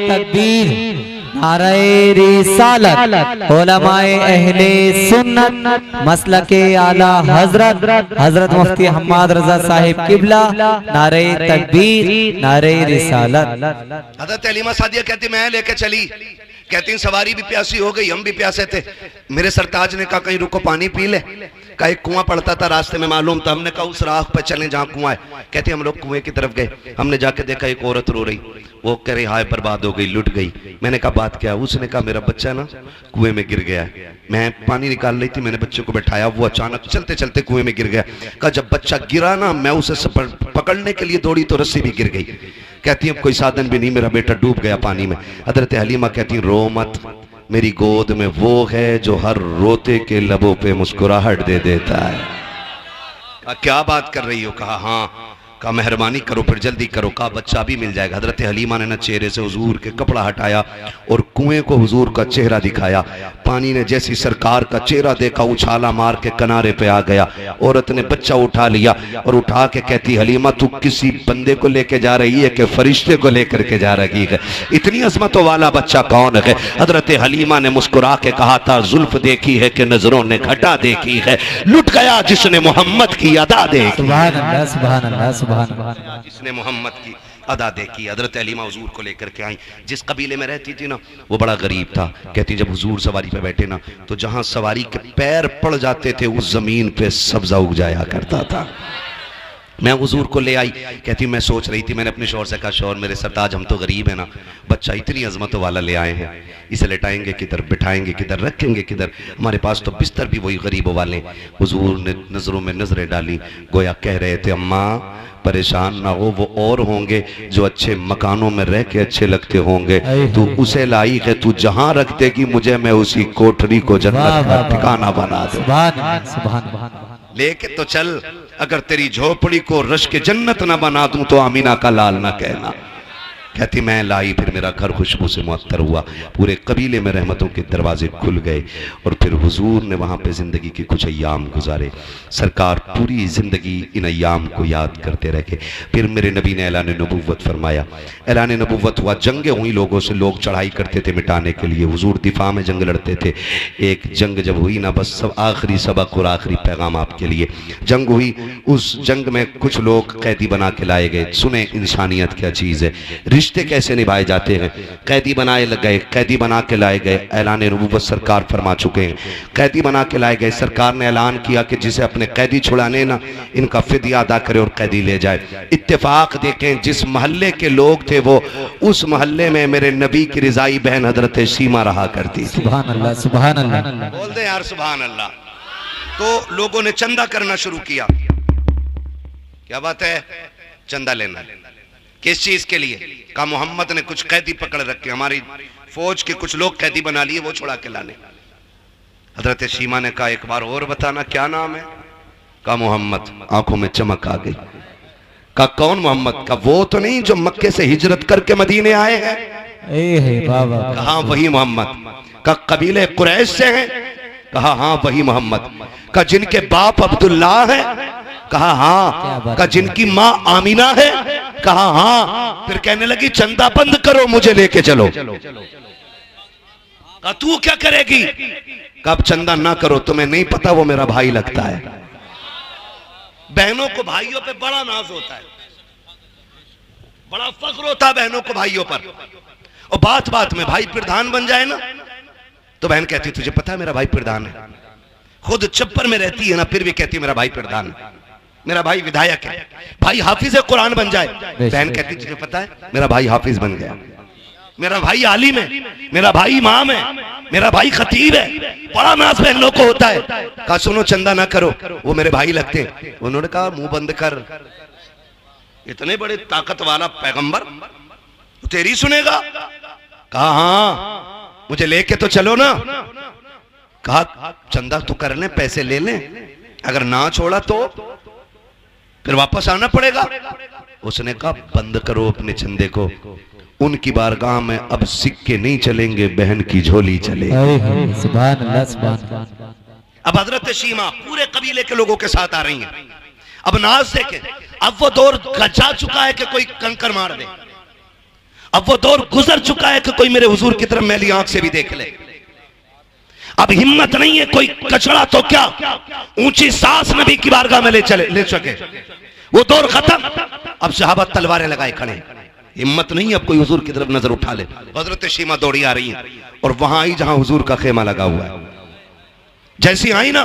तकबीर, नारे रिसालत, उलमाए अहले सुन्नत, मसलके आला हजरत मुफ्ती हम्माद रजा साहिब किबला, नारे तकबीर, नारे रिसालत। हज़रत हलीमा सादिया कहती मैं लेके चली। कहती सवारी भी प्यासी हो गई, हम भी प्यासे थे। मेरे सरताज ने कहा कहीं रुको पानी पी ले। का एक कुआं पड़ता था, रास्ते में मालूम था। हमने कहा उस राह पर चलें जहाँ कुआं है। कहते हम लोग कुएं की तरफ गए। हमने जाके देखा एक औरत रो रही। वो कह रही हाय बर्बाद हो गई, लुट गई। मैंने कहा बात क्या? उसने कहा मेरा बच्चा ना कुएं में गिर गया। मैं पानी निकाल रही थी, मैंने बच्चे को बैठाया, वो अचानक चलते चलते कुएं में गिर गया। कहा जब बच्चा गिरा ना, मैं उसे पकड़ने के लिए दौड़ी तो रस्सी भी गिर गई। कहती अब कोई साधन भी नहीं, मेरा बेटा डूब गया पानी में। हजरत हलीमा कहती रो मत, मेरी गोद में वो है जो हर रोते के लबों पे मुस्कुराहट दे देता है। क्या बात कर रही हो? कहा हाँ। कहा मेहरबानी करो, फिर जल्दी करो। कहा बच्चा भी मिल जाएगा। हजरत हलीमा ने ना चेहरे से हुजूर के कपड़ा हटाया और कुएं को हुजूर का चेहरा दिखाया। पानी ने जैसी सरकार का चेहरा देखा, उछाला मार के किनारे पे आ गया। औरत ने बच्चा उठा लिया और उठा के कहती हलीमा तू किसी बंदे को लेके जा रही है कि फरिश्ते को लेकर के जा रही है? इतनी अजमतों वाला बच्चा कौन है? हजरत हलीमा ने मुस्कुरा के कहा था जुल्फ देखी है कि नजरों ने घटा देखी है, लुट गया जिसने मोहम्मद की अदा देखी। सुभान अल्लाह, सुभान अल्लाह, सुभान अल्लाह। जिसने मोहम्मद की अदा देखी। हजरत हलीमा हुजूर को लेकर के आई। जिस कबीले में रहती थी ना, वो बड़ा गरीब था। कहती जब हुजूर सवारी पे बैठे ना, तो जहां सवारी के पैर पड़ जाते थे उस जमीन पे सब्जा उग जाया करता था। मैं हुजूर को ले आई। कहती मैं सोच रही थी, मैंने अपने शौहर से कहा शौहर मेरे सरताज हम तो गरीब है ना, बच्चा इतनी अजमतों वाला ले आए हैं, इसे लेटाएंगे किधर, बिठाएंगे किधर, रखेंगे किधर? हमारे पास तो बिस्तर भी वही गरीबों वाले। हुजूर ने नजरों में नजरें डाली, गोया कह रहे थे अम्मा परेशान ना हो, वो और होंगे जो अच्छे मकानों में रह के अच्छे लगते होंगे, तू उसे लाई है, तू जहां रख देगी मुझे मैं उसी कोठरी को जन्नत का ठिकाना बना दूं। लेके तो चल, अगर तेरी झोपड़ी को रश के जन्नत ना बना दूं तो आमीना का लाल ना कहना। कहती मैं लाई, फिर मेरा घर खुशबू से मुअत्तर हुआ। पूरे कबीले में रहमतों के दरवाजे खुल गए और फिर हुजूर ने वहाँ पे ज़िंदगी के कुछ अय्याम गुजारे। सरकार पूरी ज़िंदगी इन अय्याम को याद करते रहे। फिर मेरे नबी ने ऐलान नबुव्वत फरमाया। ऐलान नबुव्वत हुआ, जंगें हुई लोगों से, लोग चढ़ाई करते थे मिटाने के लिए। हुजूर दिफा में जंग लड़ते थे। एक जंग जब हुई ना, बस सब आखिरी सबक और आखिरी पैगाम आपके लिए। जंग हुई, उस जंग में कुछ लोग कैदी बना के लाए गए। सुने इंसानियत क्या चीज़ है, रिश्ते कैसे निभाए जाते हैं। कैदी बनाए गए, कैदी बना के लाए गए। ऐलान नबुव्वत सरकार फरमा चुके हैं, कैदी बना के लाए गए। सरकार ने ऐलान किया कि जिसे अपने कैदी छुड़ाने ना, इनका फिदिया अदा करे और कैदी ले जाए। इत्तेफाक देखें, जिस मोहल्ले के लोग थे वो उस मोहल्ले में मेरे नबी की रिजाई बहन हजरत सीमा रहा करती थी। सुभान अल्लाह, सुभान अल्लाह। बोल दे यार सुभान अल्लाह। तो लोगों ने चंदा करना शुरू किया। क्या बात है? चंदा लेना। किस चीज के लिए? कहा मोहम्मद ने कुछ कैदी पकड़ रखे, हमारी फौज के कुछ लोग कैदी बना लिए, वो छुड़ा के लाने। हजरत सीमा ने कहा एक बार और बताना क्या नाम है? कहा मोहम्मद। आंखों में चमक आ गई। कहा कौन मोहम्मद? का वो तो नहीं जो मक्के से हिजरत करके मदीने आए हैं? कहा वही मोहम्मद। का कबीले कुरैश से हैं? कहा हाँ वही मोहम्मद। का जिनके बाप अब्दुल्ला है? कहा हाँ। का जिनकी माँ आमीना है? कहा हाँ। फिर कहने लगी चंदा बंद करो, मुझे लेके चलो। कहा तू क्या करेगी? कब चंदा ना करो, तुम्हें नहीं पता वो मेरा भाई लगता है। बहनों को भाइयों पे बड़ा नाज होता है, बड़ा फख्र होता है बहनों को भाइयों पर। और बात बात में भाई प्रधान बन जाए ना, तो बहन कहती तुझे पता है मेरा भाई प्रधान है। खुद छप्पर में रहती है ना, फिर भी कहती मेरा भाई प्रधान है, मेरा भाई विधायक है। भाई हाफिज कुरान बन जाए, बहन कहती तुझे पता है मेरा भाई हाफिज बन गया, मेरा भाई आलिम है, मेरा भाई इमाम है, मेरा भाई खतीब है। बड़ा नाज बहनों को होता है। कहा सुनो चंदा ना करो, वो मेरे भाई लगते हैं। उन्होंने कहा मुंह बंद कर, इतने बड़े ताकत वाला पैगंबर तो तेरी सुनेगा? कहा हाँ मुझे लेके तो चलो ना। कहा चंदा तो कर ले, पैसे ले ले, अगर ना छोड़ा तो फिर वापस आना पड़ेगा। उसने कहा बंद करो अपने चंदे को, उनकी बारगाह में अब सिक्के नहीं चलेंगे, बहन की झोली चलेगी। सुभान अल्लाह, सुभान अल्लाह। अब हजरत शीमा पूरे कबीले के लोगों के साथ आ रही हैं। अब नाज देखे, अब वो दौर जा चुका है कि कोई कंकर मार दे, अब वो दौर गुजर चुका है कि कोई मेरे हुजूर की तरफ मैली आंख से भी देख ले। अब हिम्मत नहीं है कोई कचड़ा तो क्या ऊंची सांस नबी की बारगाह में ले सके। वो दौर खत्म। अब सहाबा तलवारें लगाए खड़े, हिम्मत नहीं है अब कोई हुजूर की तरफ नजर उठा ले। हजरत शीमा दौड़ी आ रही है और वहां आई जहां हुजूर का खेमा लगा हुआ है। जैसी आई ना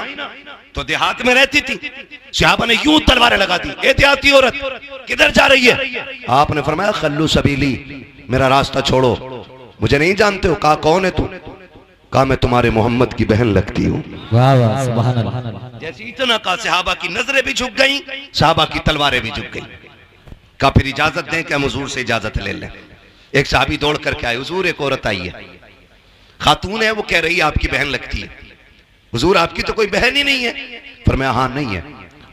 तो देहात में रहती थी, सहाबा ने यूं तलवारें लगा दी, ए देहाती औरत किधर जा रही है? आपने फरमाया खल्लू सबीली, मेरा रास्ता छोड़ो, मुझे नहीं जानते हो। कहा कौन है तू? कहा मैं तुम्हारे मोहम्मद की बहन लगती हूँ। वाह वाह सुभान अल्लाह। जैसे इतना कहा सहाबा की नजरें भी झुक गई, सहाबा की तलवारें भी झुक गई। कहा फिर इजाजत दें कि हम हुजूर से इजाजत ले लें। एक साहबी दौड़ करके आए, हुजूर एक औरत आई है, खातून है, वो कह रही है आपकी बहन लगती है। हुजूर आपकी तो कोई बहन ही नहीं है। फरमाया हाँ नहीं है।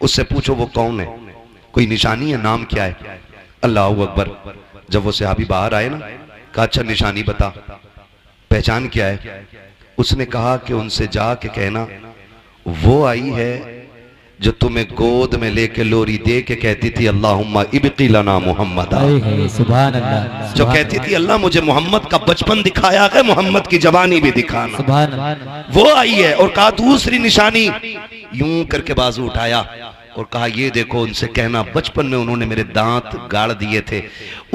उससे पूछो वो कौन है, कोई निशानी है, नाम क्या है? अल्लाह अकबर। जब वो सहाबी बाहर आए ना, कहा अच्छा निशानी बता, पहचान क्या है? उसने कहा कि उनसे जाके कहना वो आई है जो तुम्हें गोद में लेके लोरी दे के कहती थी अल्लाहुम्मा इब्की लना मोहम्मद, सुभान अल्लाह। जो कहती थी अल्लाह मुझे मोहम्मद का बचपन दिखाया है, मोहम्मद की जवानी भी दिखाना, सुभान अल्लाह। वो आई है। और कहा दूसरी निशानी, यूं करके बाजू उठाया और कहा ये देखो, उनसे कहना बचपन में उन्होंने मेरे दांत गाड़ दिए थे,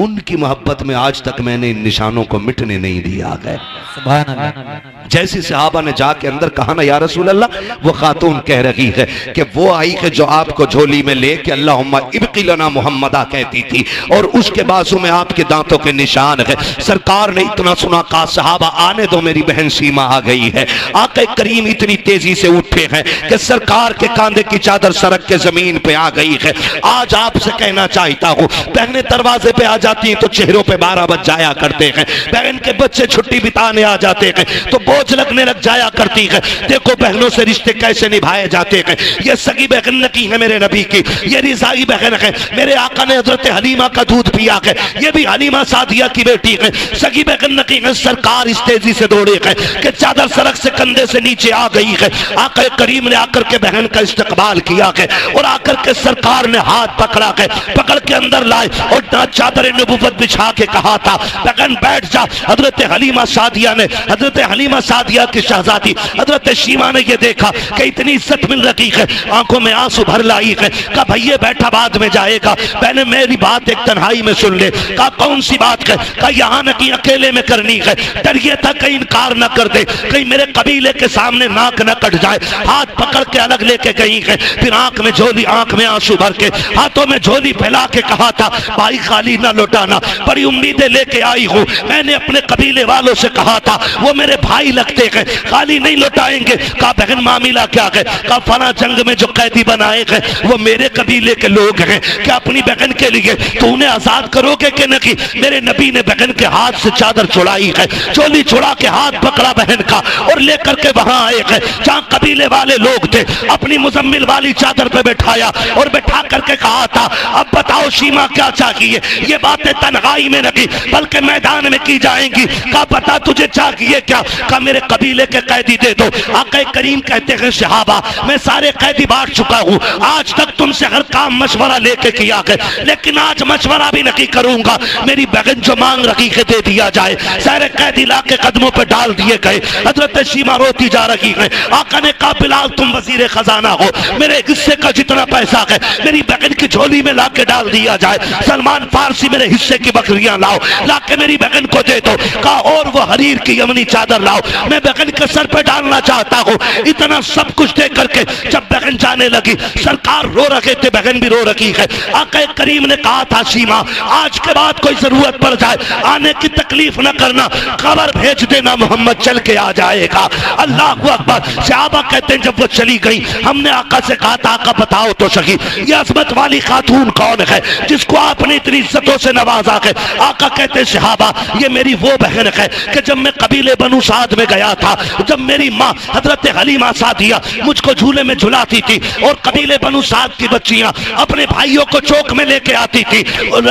उनकी मोहब्बत में आज तक मैंने इन निशानों को मिटने नहीं दिया है। सुभान अल्लाह। जैसे सहाबा ने जाके अंदर कहा ना या रसूल अल्लाह, वो खातून कह रही है कि वो आई है जो आपको झोली में ले के अल्लाहुम्मा इब्की लना मोहम्मदा कहती थी, और उसके बाजू में आपके दांतों के निशान है। सरकार ने इतना सुना, कहा सहाबा आने दो, मेरी बहन सीमा आ गई है। आका करीम इतनी तेजी से उठे हैं कि सरकार के कांधे की चादर सरक के जमीन पे आ गई है। आज आपसे कहना चाहता हूँ, बहनें दरवाजे पे आ जाती हैं तो चेहरों पे 12 बज जाया करते हैं, बहन के बच्चे छुट्टी बिताने आ जाते हैं तो बोझ लगने लग जाया करती है। देखो बहनों से रिश्ते कैसे निभाए जाते हैं। ये सगी बहन नकी है मेरे नबी की, ये रिजाई बहन है, मेरे आका ने हजरत हलीमा का दूध पिया है, ये भी हलीमा सादिया की बेटी है, सगी बहन नकी है। सरकार इस तेजी से दौड़े है कि चादर सरक से कंधे से नीचे आ गई है। आका करीम ने आकर के बहन का इस्तकबाल किया है और आकर के सरकार ने हाथ पकड़ा है, पकड़ के अंदर लाए और चादर नबूवत बिछा के कहा था बहन बैठ जा। हजरत हलीमा सादिया ने, हजरत हलीमा सादिया की शहजादी हजरत शीमा ने ये देखा कि इतनी इज्जत मिल रही है, आंखों में आंसू भर लाई है। कहा भैया बैठा बाद में जाएगा, पहले मेरी बात एक तन्हाई में सुन ले। कहा कौन सी बात है? कहा यहाँ न की अकेले में करनी है। डर ये था कहीं इनकार न कर दे, कहीं मेरे कबीले के सामने नाक न कट जाए। हाथ पकड़ के अलग लेके गई है, फिर आंख में झोली, आंख में आंसू भर के, हाथों में झोली फैला के कहा था भाई खाली ना लौटाना, बड़ी उम्मीदें लेके आई हूँ। मैंने अपने कबीले वालों से कहा था वो मेरे भाई लगते हैं, खाली नहीं लौटाएंगे। कहा बहन मामला क्या है? कहा फला जंग में जो कैदी बनाए गए वो मेरे कबीले के लोग हैं, क्या अपनी बहन के लिए तो उन्हें आजाद करोगे कि नहीं? मेरे नबी ने बहन के हाथ से चादर छुड़ाई है, चोली छुड़ा के हाथ पकड़ा बहन का और लेकर के वहां आए हैं जहाँ कबीले वाले लोग थे। अपनी मुजम्मिल वाली चादर पे बैठाया और बैठा करके कहा था अब बताओ सीमा क्या चाहिए? ये बातें तन्हाई में नहीं बल्कि मैदान में की जाएंगी। कहा पता तुझे चाहिए क्या? कहा मेरे कबीले के कैदी दे दो। आका करीम कहते हैं सहाबा मैं सारे कैदी बांट चुका हूँ, आज तक तुमसे हर काम मशवरा लेके किया है, लेकिन आज मशवरा भी नहीं करूंगा। मेरी बहन जो मांग रही है दे दिया जाए। सारे कैदी ला के कदमों पर डाल दिए गए। हजरत सीमा रोती जा रही है। आका ने कहा बिलाल तुम वजीर खजाना हो, मेरे हिस्से का जितना पैसा है मेरी बहन की झोली में ला के डाल दिया जाए। सलमान फारसी मेरे हिस्से की बकरियां लाओ, ला के मेरी बहन को दे दो। कहा और वो हरीर की यमनी चादर लाओ, मैं बहन के सर पे डालना चाहता हूँ। इतना सब कुछ दे करके जब बहन जाने लगी, सरकार रो रहे थे, बहन भी रो रही है। आका करीम ने कहा था सीमा आज के बाद कोई जरूरत पड़ जाए आने की तकलीफ न करना, खबर भेज देना मोहम्मद चल के आ जाएगा। अल्लाह अकबर। सहाबा कहते हैं जब वो चली गई हमने आका से कहा था आका बताओ तो सही ये अजमत वाली खातून कौन है जिसको आपने इतनी इज्जतों से नवाजा है? आका कहते हैं सहाबा ये मेरी वो बहन है कि जब मैं कबीले बनु साद में गया था, जब मेरी माँ हजरत हलीमा सादिया मुझको झूले में झुलाती थी और कबीले बनु साद की बच्चियां अपने भाइयों को चौक में लेके आती थी और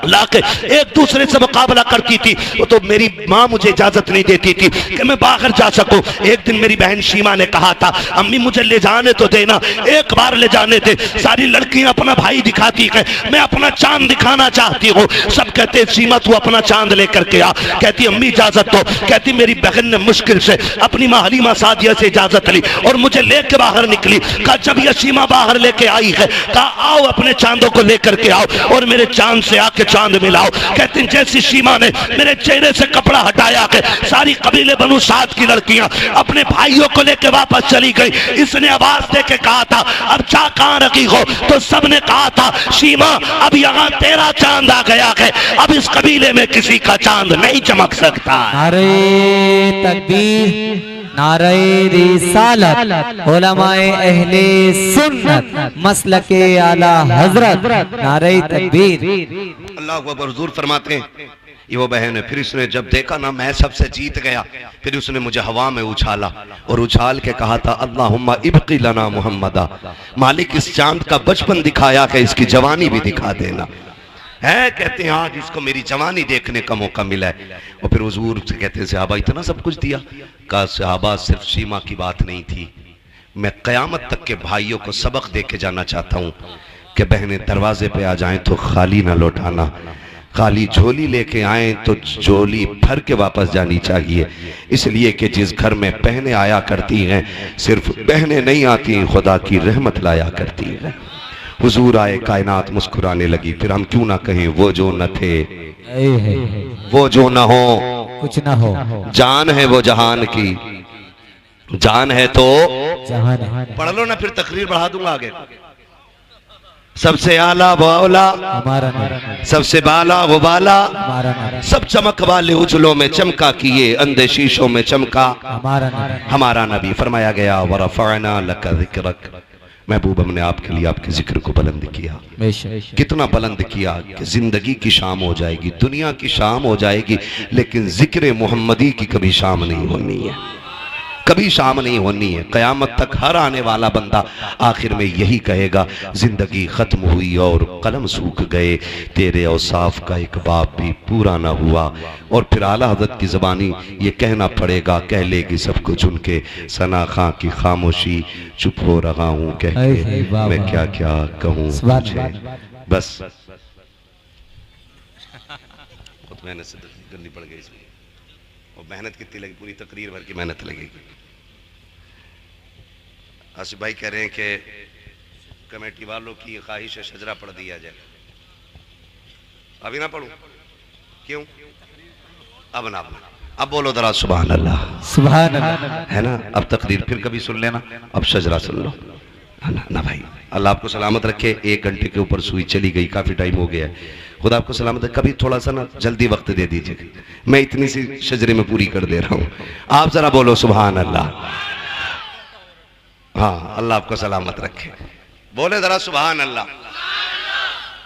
लाके एक दूसरे से मुकाबला करती थी, तो मेरी माँ मुझे इजाजत नहीं देती थी कि मैं बाहर जा सकूं। एक दिन मेरी बहन शीमा ने कहा था अम्मी मुझे ले जाने तो देना, एक बार ले जाने दे। सारी लड़कियां अपना भाई दिखाती है, मैं अपना चांद दिखाना चाहती हूँ। सब कहते सीमा तू अपना चांद लेकर के आ। कहती अम्मी इजाजत दो। कहती मेरी बहन ने मुश्किल से अपनी माँ हलीमा सादिया से इजाजत ली और मुझे लेके बाहर निकली। कहा जब यह सीमा बाहर लेके आई है कहा आओ अपने चांदों को लेकर के आओ और मेरे चांद से आके चांद मिलाओ। कहते हैं जैसी सीमा ने मेरे चेहरे से कपड़ा हटाया के सारी कबीले बनु साद की लड़कियां अपने भाइयों को लेकर वापस चली गई। इसने आवाज दे के कहा था अब चा कहां रखी हो, तो सबने कहा था सीमा अब यहाँ तेरा चांद आ गया है, अब इस कबीले में किसी का चांद नहीं चमक सकता। नारे तकबीर, नारे रिसालत, उलमाए अहले सुन्नत, मसलके आला हजरत, नारे तकबीर। अल्लाह अकबर। हुजूर फरमाते हैं ये वो बहन है। फिर इसने जब देखा ना मैं सबसे जीत गया, फिर उसने मुझे हवा में उछाला और उछाल के कहा था अल्लाहुम्मा इब्की लना मुहम्मदा, मालिक इस चांद का बचपन दिखाया कि इसकी जवानी भी दिखा देना है। कहते हैं आज इसको मेरी जवानी देखने का मौका मिला है। और फिर हुजूर से कहते हैं सहाबा इतना सब कुछ दिया। कहा सहाबा सिर्फ सीमा की बात नहीं थी, मैं कयामत तक के भाइयों को सबक दे के जाना चाहता हूँ कि बहनें दरवाजे पे आ जाएं तो खाली ना लौटाना, खाली झोली लेके आए तो झोली भर के वापस जानी चाहिए। इसलिए कि जिस घर में बहनें आया करती हैं सिर्फ बहनें नहीं आती, खुदा की रहमत लाया करती है। हुजूर आए, कायनात मुस्कुराने लगी। फिर हम क्यों ना कहें वो जो न थे, वो जो न हो, कुछ ना हो, जान है वो जहान की, जान है तो जहान है। पढ़ लो ना, फिर तकरीर बढ़ा दूंगा आगे। सबसे आला वो औला, हमारा नारा, सबसे बाला वो बाला, हमारा नारा, सब चमक वाले उजलों में चमका किए, अंधे शीशों में चमका हमारा नारा। हमारा नबी। फरमाया गया वरफ़अना लका ज़िक्रक, महबूब हमने आपके लिए आपके जिक्र को बुलंद किया। बेशक कितना बुलंद किया कि जिंदगी की शाम हो जाएगी, दुनिया की शाम हो जाएगी, लेकिन जिक्र मोहम्मदी की कभी शाम नहीं होनी है, कभी शाम नहीं होनी है। कयामत तक हर आने वाला बंदा आखिर में यही कहेगा जिंदगी खत्म हुई और कलम सूख गए, तेरे औसाफ का एक बाप भी पूरा ना हुआ। और फिर आला हज़रत की ज़बानी ये कहना पड़ेगा, कह लेगी सब कुछ उनके, सना खां की खामोशी, चुप हो रहा हूँ कह के मैं क्या क्या कहूँ मुझे बस। बहुत मेहनत से करनी पड़ गई इसमें, और मेहनत कितनी लगी, पूरी तकरीर भर की मेहनत लगेगी। आसिफ भाई कह रहे हैं कि कमेटी वालों की ख्वाहिश है शजरा पढ़ दिया जाए। अभी ना पढ़ूं? क्यों? अब ना, अब बोलो जरा सुभान अल्लाह, सुभान अल्लाह, है ना। अब तकरीर फिर कभी सुन लेना, अब शजरा सुन लो, है ना भाई। अल्लाह आपको सलामत रखे। 1 घंटे के ऊपर सुई चली गई, काफी टाइम हो गया है। खुदा आपको सलामत रखे। कभी थोड़ा सा ना जल्दी वक्त दे दीजिए, मैं इतनी सी शजरे में पूरी कर दे रहा हूँ। आप जरा बोलो सुभान अल्लाह। हाँ, अल्लाह आपको सलामत रखे। बोले जरा सुभान अल्लाह।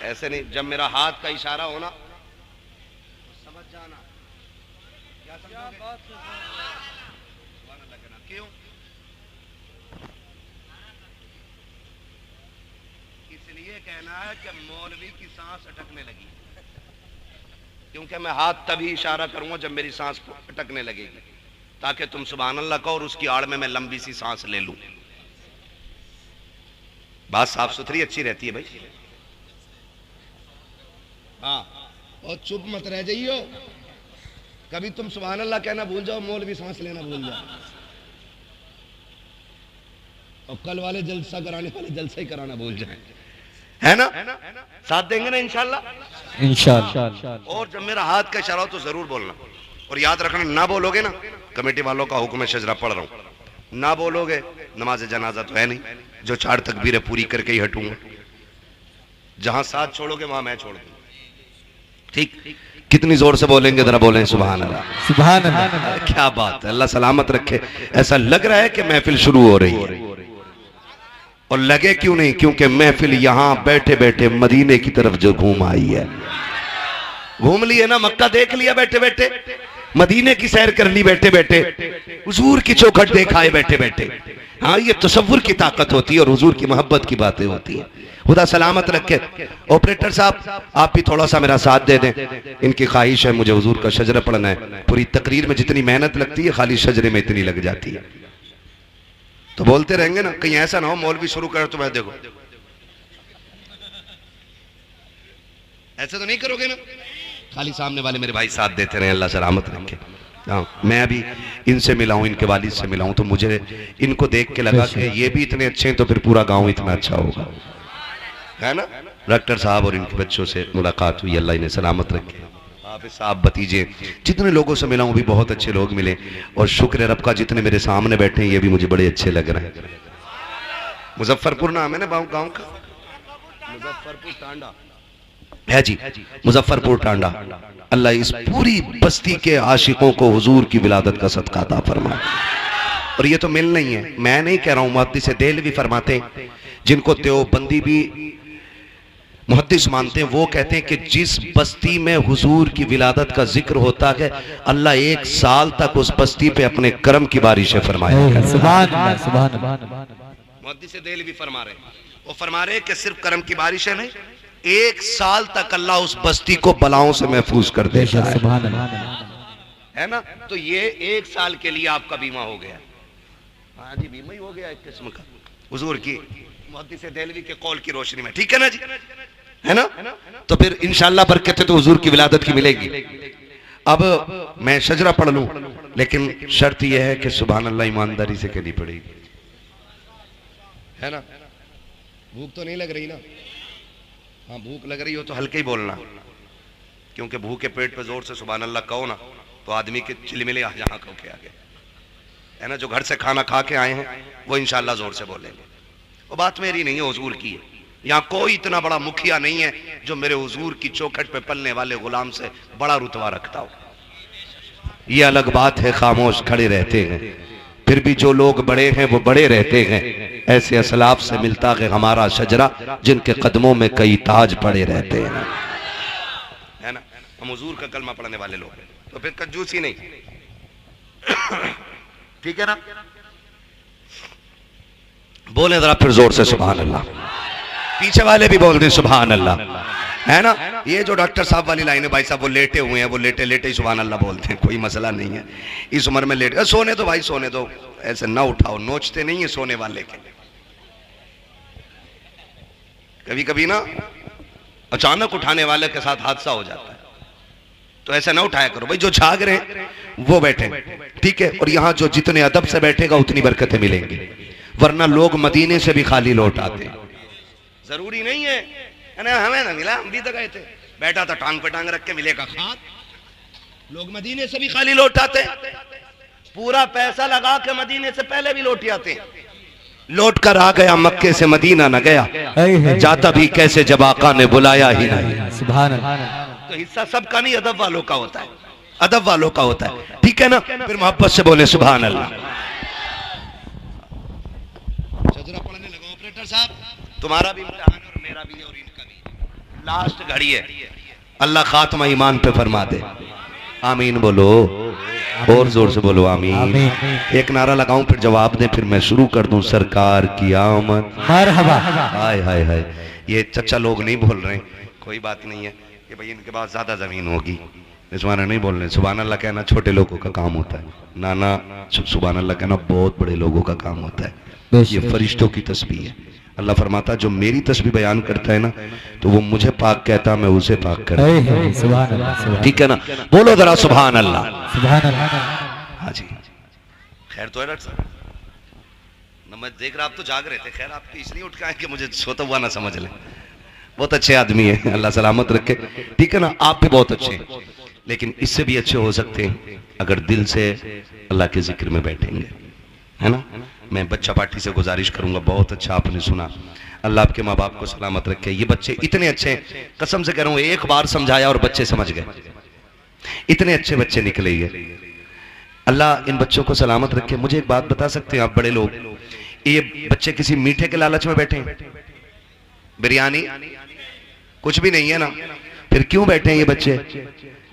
ऐसे नहीं, जब मेरा हाथ का इशारा होना समझ जाना, क्या समझोगे? क्यों? इसलिए कहना है कि मौलवी की सांस अटकने लगी, क्योंकि मैं हाथ तभी इशारा करूंगा जब मेरी सांस अटकने लगेगी, ताकि तुम सुभान अल्लाह कहो और उसकी आड़ में मैं लंबी सी सांस ले लूं। बात साफ सुथरी अच्छी रहती है भाई। हाँ, और चुप मत रह जाइयो, कभी तुम सुभान अल्लाह कहना भूल जाओ, मौलवी सांस लेना भूल जाओ, और कल वाले जलसा कराने वाले जलसा ही कराना भूल जाए, है ना। साथ देंगे ना इंशाल्लाह, इंशाअल्लाह। और जब मेरा हाथ का इशारा हो तो जरूर बोलना, और याद रखना ना बोलोगे ना, कमेटी वालों का हुक्म है शजरा पढ़ रहा हूं, ना बोलोगे नमाज जनाजा तो है नहीं, जो 4 तकबीरें पूरी करके ही हटूंगा। जहां साथ छोड़ोगे वहां मैं छोड़ दूंगा, ठीक? कितनी जोर से बोलेंगे जरा बोलें सुभान अल्लाह, सुभान अल्लाह। क्या बात है। अल्लाह सलामत रखे। ऐसा लग रहा है कि महफिल शुरू हो रही है, और लगे क्यों नहीं, क्योंकि महफिल यहां बैठे बैठे मदीने की तरफ जो घूम आई है। घूम लिए ना, मक्का देख लिया बैठे बैठे, मदीने की सैर कर ली बैठे बैठे, हुजूर की चौखट देखा है बैठे बैठे। हाँ, ये तसव्वुर की ताकत होती है और हुजूर की मोहब्बत की बातें होती हैं। खुदा सलामत रखे। ऑपरेटर साहब आप भी थोड़ा सा मेरा साथ दे दें, इनकी ख्वाहिश है मुझे हुजूर का शजरा पढ़ना है। पूरी तकरीर में जितनी मेहनत लगती है खाली शजरे में इतनी लग जाती है, तो बोलते रहेंगे ना, कहीं ऐसा ना हो मौलवी शुरू करे तो मैं देखो, ऐसा तो नहीं करोगे ना। खाली सामने वाले मेरे भाई साथ देते रहे, अल्लाह सलामत रखे। हाँ, मैं अभी इनसे मिला हूँ, इनके वालिद से मिला हूँ, तो मुझे इनको देख के लगा कि ये भी इतने अच्छे हैं तो फिर पूरा गांव इतना अच्छा होगा, है ना। डॉक्टर साहब और इनके बच्चों से मुलाकात हुई, अल्लाह इन्हें सलामत रखे। हाफिज साहब, भतीजे, जितने लोगों से मिला हूँ भी बहुत अच्छे लोग मिले, और शुक्र है रब का जितने मेरे सामने बैठे हैं ये भी मुझे बड़े अच्छे लग रहे हैं। मुजफ्फरपुर नाम है ना गाँव का, मुजफ्फरपुर टांडा है जी, मुजफ्फरपुर टांडा। अल्लाह इस पूरी बस्ती के आशिकों को हुजूर की विलादत का सदका अता फरमाए। और ये तो मिल नहीं है, मैं नहीं कह रहा हूँ, मुहद्दिस देहलवी फरमाते हैं, जिनको देवबंदी भी मुहद्दिस मानते हैं, वो कहते हैं कि जिस बस्ती में हुजूर की विलादत का जिक्र होता है, अल्लाह 1 साल तक उस बस्ती पे अपने करम की बारिशें फरमाया। सुभान अल्लाह, सुभान अल्लाह। मुहद्दिस देहलवी फरमा रहे हैं, वो फरमा रहे हैं कि सिर्फ करम की बारिशें नहीं, 1 साल तक अल्लाह उस बस्ती को बलाओं से महफूज कर देता है। सुभान अल्लाह, है ना? तो ये 1 साल के लिए आपका बीमा हो गया। हाँ जी, बीमा ही हो गया एक किस्म का, हुजूर की मुहद्दिस देहलवी के कौल की रोशनी में। ठीक है ना जी, है ना? तो फिर इंशाअल्लाह बरकतें तो हुजूर की विलादत की मिलेगी। अब मैं शजरा पढ़ लूं, लेकिन शर्त यह है कि सुभान अल्लाह ईमानदारी से कहनी पड़ेगी, है ना? भूख तो नहीं लग रही ना? हाँ, भूख लग रही हो तो हल्के ही बोलना, क्योंकि भूखे पेट पे जोर से सुभान अल्लाह कहो ना तो आदमी के चिलमिले यहाँ कहो के आगे, है ना? जो घर से खाना खा के आए हैं वो इंशाअल्लाह जोर से बोलेंगे। वो बात मेरी नहीं है, हुजूर की है। यहाँ कोई इतना बड़ा मुखिया नहीं है जो मेरे हुजूर की चौखट पे पलने वाले गुलाम से बड़ा रुतबा रखता हो। ये अलग बात है, खामोश खड़े रहते हैं, फिर भी जो लोग बड़े हैं वो बड़े रहते हैं। ऐसे असलाफ से मिलता है हमारा शजरा, जिनके कदमों में कई ताज पड़े रहते हैं, है ना? हम हुजूर का कलमा पढ़ने वाले लोग हैं, तो फिर कंजूसी नहीं। ठीक है ना? बोले जरा फिर जोर से सुभान अल्लाह, पीछे वाले भी बोल दें सुभान अल्लाह, है ना? ये जो डॉक्टर साहब वाली लाइन है, भाई साहब वो लेटे हुए हैं, वो लेटे लेटे ही सुभान अल्लाह बोलते हैं, कोई मसला नहीं है। इस उम्र में लेटे, सोने दो भाई, सोने दो, ऐसे ना उठाओ, नोचते नहीं है सोने वाले के। कभी कभी ना अचानक उठाने वाले के साथ हादसा हो जाता है, तो ऐसा ना उठाया करो भाई। जो जाग रहे हैं वो बैठे, ठीक है? और यहाँ जो जितने अदब से बैठेगा उतनी बरकतें मिलेंगी, वरना लोग मदीने से भी खाली लौट आते। जरूरी नहीं है हमें ना मिला, हम भी तो गए थे, बैठा था टांग पे टांग रख के, मिलेगा खाद। लोग मदीने से भी खाली लौट आते, पूरा पैसा लगा के मदीने से पहले भी लौट आते हैं। लौट कर आ गया मक्के से मदीना न गया, जाता भी कैसे जब आका ने बुलाया ही नहीं। सुभान अल्लाह। तो हिस्सा सबका नहीं, अदब वालों का होता है, अदब वालों का होता है। ठीक है ना? फिर मोहब्बत से बोले सुभान अल्लाह। शजरा पढ़ने लगा ऑपरेटर साहब, तुम्हारा भी इम्तिहान है और मेरा भी है और इनका भी, लास्ट घड़ी है। अल्लाह खात्मा ईमान पे फरमा दे, आमीन बोलो, और जोर से बोलो आमीन। एक नारा लगाऊं फिर जवाब दें, फिर मैं शुरू कर दूं। सरकार की आमद मरहबा। हाय हाय हाय, ये चचा लोग नहीं बोल रहे, कोई बात नहीं है कि भाई इनके पास ज्यादा जमीन होगी, सुभान नहीं बोल रहे। सुभान अल्लाह कहना छोटे लोगों का काम होता है, नाना सुभान अल्लाह कहना बहुत बड़े लोगों का काम होता है। ये फरिश्तों की तस्बीह है। अल्लाह फरमाता जो मेरी तस्बीह बयान करता है ना, तो वो मुझे पाक कहता, मैं उसे पाक करता। सुभान अल्लाह। ठीक है ना? बोलो जरा सुभान अल्लाह। सुभान अल्लाह। हाँ जी, खैर तो है डॉक्टर साहब ना, मैं देख रहा आप तो जाग रहे थे, खैर आपके इसलिए उठ के आए कि मुझे सोता हुआ ना समझ ले। बहुत अच्छे आदमी है, अल्लाह सलामत रखे। ठीक है ना? आप भी बहुत अच्छे हैं, लेकिन इससे भी अच्छे हो सकते हैं अगर दिल से अल्लाह के जिक्र में बैठेंगे, है ना? मैं बच्चा पार्टी से गुजारिश करूंगा, बहुत अच्छा आपने सुना, अल्लाह आपके माँ बाप को सलामत रखे। ये बच्चे इतने अच्छे हैं, कसम से कह रहा हूँ, एक बार समझाया और बच्चे समझ गए, इतने अच्छे बच्चे निकले। ये अल्लाह इन बच्चों को सलामत रखे। मुझे एक बात बता सकते हैं आप बड़े लोग, ये बच्चे किसी मीठे के लालच में बैठे हैं? बिरयानी कुछ भी नहीं है ना, फिर क्यों बैठे हैं ये बच्चे?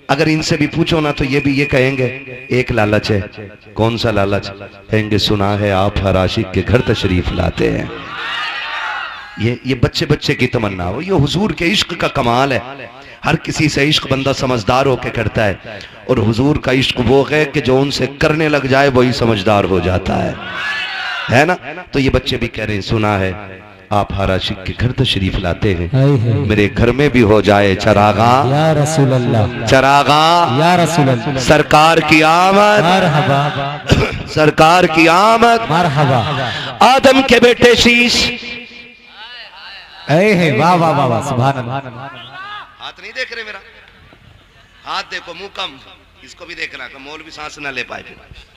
अगर इनसे भी पूछो ना तो ये भी ये कहेंगे एक लालच है। कौन सा लालच? कहेंगे सुना है आप हर आशिक के घर तशरीफ लाते हैं। ये बच्चे बच्चे की तमन्ना हो, ये हुजूर के इश्क का कमाल है। हर किसी से इश्क बंदा समझदार होकर करता है, और हुजूर का इश्क वो है कि जो उनसे करने लग जाए वही समझदार हो जाता है ना? तो ये बच्चे भी कह रहे हैं सुना है आप हर आशिक के घर तशरीफ लाते हैं, मेरे घर में भी हो जाए चरागा या रसूल अल्लाह, चरागा या रसूल अल्लाह। सरकार की आमद मरहबा, सरकार की आमद। मरहबा। आदम के बेटे शीश, है वाह वाह वाह वाह सुभान अल्लाह। हाथ नहीं देख रहे मेरा, हाथ देखो, मुंह कम, इसको भी देखना कि मौलवी सांस ना ले पाए, फिर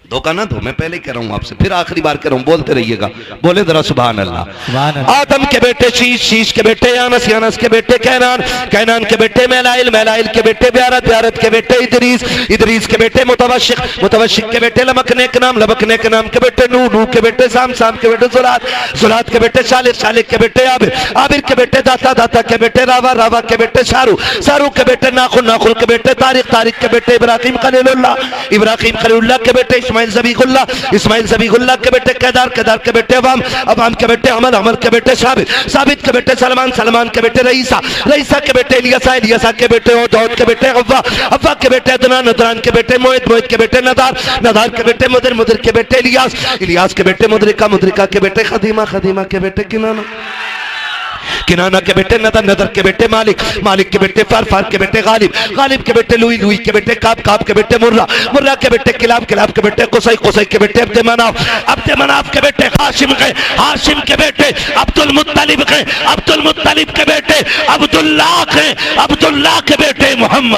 धोखा ना दो। मैं पहले ही कह रहा हूं आपसे, फिर आखिरी बार कह रहा हूं, बोलते रहिएगा, बोले जरा सुभान अल्लाह। सुभान अल्लाह। आदम के बेटे शीश, शीश के बेटे यानस, यानस के बेटे कैनान, कैनान के बेटे मैलाइल, मैलाइल के बेटे ब्यारत, ब्यारत के बेटे इदरीस, इदरीस के बेटे मुतवशिक, मुतवशिक के बेटे लमकने के नाम, लमकने के नाम के बेटे नूह, नूह के बेटे साम, साम के बेटे जुलात, जुलात के बेटे शालिक, शालिक के बेटे आबिर, आबिर के बेटे दाता, दाता के बेटे रावा, रावा के बेटे शारू, शारू के बेटे नाखुन, नाखुन के बेटे तारिक, तारिक के बेटे इब्राहिम खलीलुल्लाह, इब्राहिम खलीलुल्लाह के बेटे इस्माइल ज़बीहुल्लाह, इस्माइल ज़बीहुल्लाह के बेटे केदार, केदार के बेटे अवाम, अवाम के बेटे अमल, अमल के बेटे साबित, साबित के बेटे सलमान, सलमान के बेटे रईसा, रईसा के बेटे इलियासा, इलियासा के बेटे औद, औद के बेटे अव्वा, अव्वा के बेटे अदनान, अदनान के बेटे मोहित, मोहित के बेटे नदार, नदार के बेटे मुदिर, मुदिर के बेटे इलियास, इलियास के बेटे मुदरिका, मुदरिका के बेटे खदीमा, खदीमा के बेटे किनाना, किनाना के बेटे नदर, नदर के बेटे मालिक, मालिक के बेटे फार, फार के बेटे गालिब, गालिब के बेटे लुई, लुई के बेटे काब, काब के बेटे मुर्रा, मुर्रा के बेटे किलाब, किलाब के बेटे कुसै, कुसै के बेटे अब्द मनाफ, अब्द मनाफ के बेटे हाशिम के, हाशिम के बेटे अब्दुल मुत्तलिब के, अब्दुल मुत्तलिब के बेटे अब्दुल्लाह के, अब्दुल्लाह के बेटे मोहम्मद।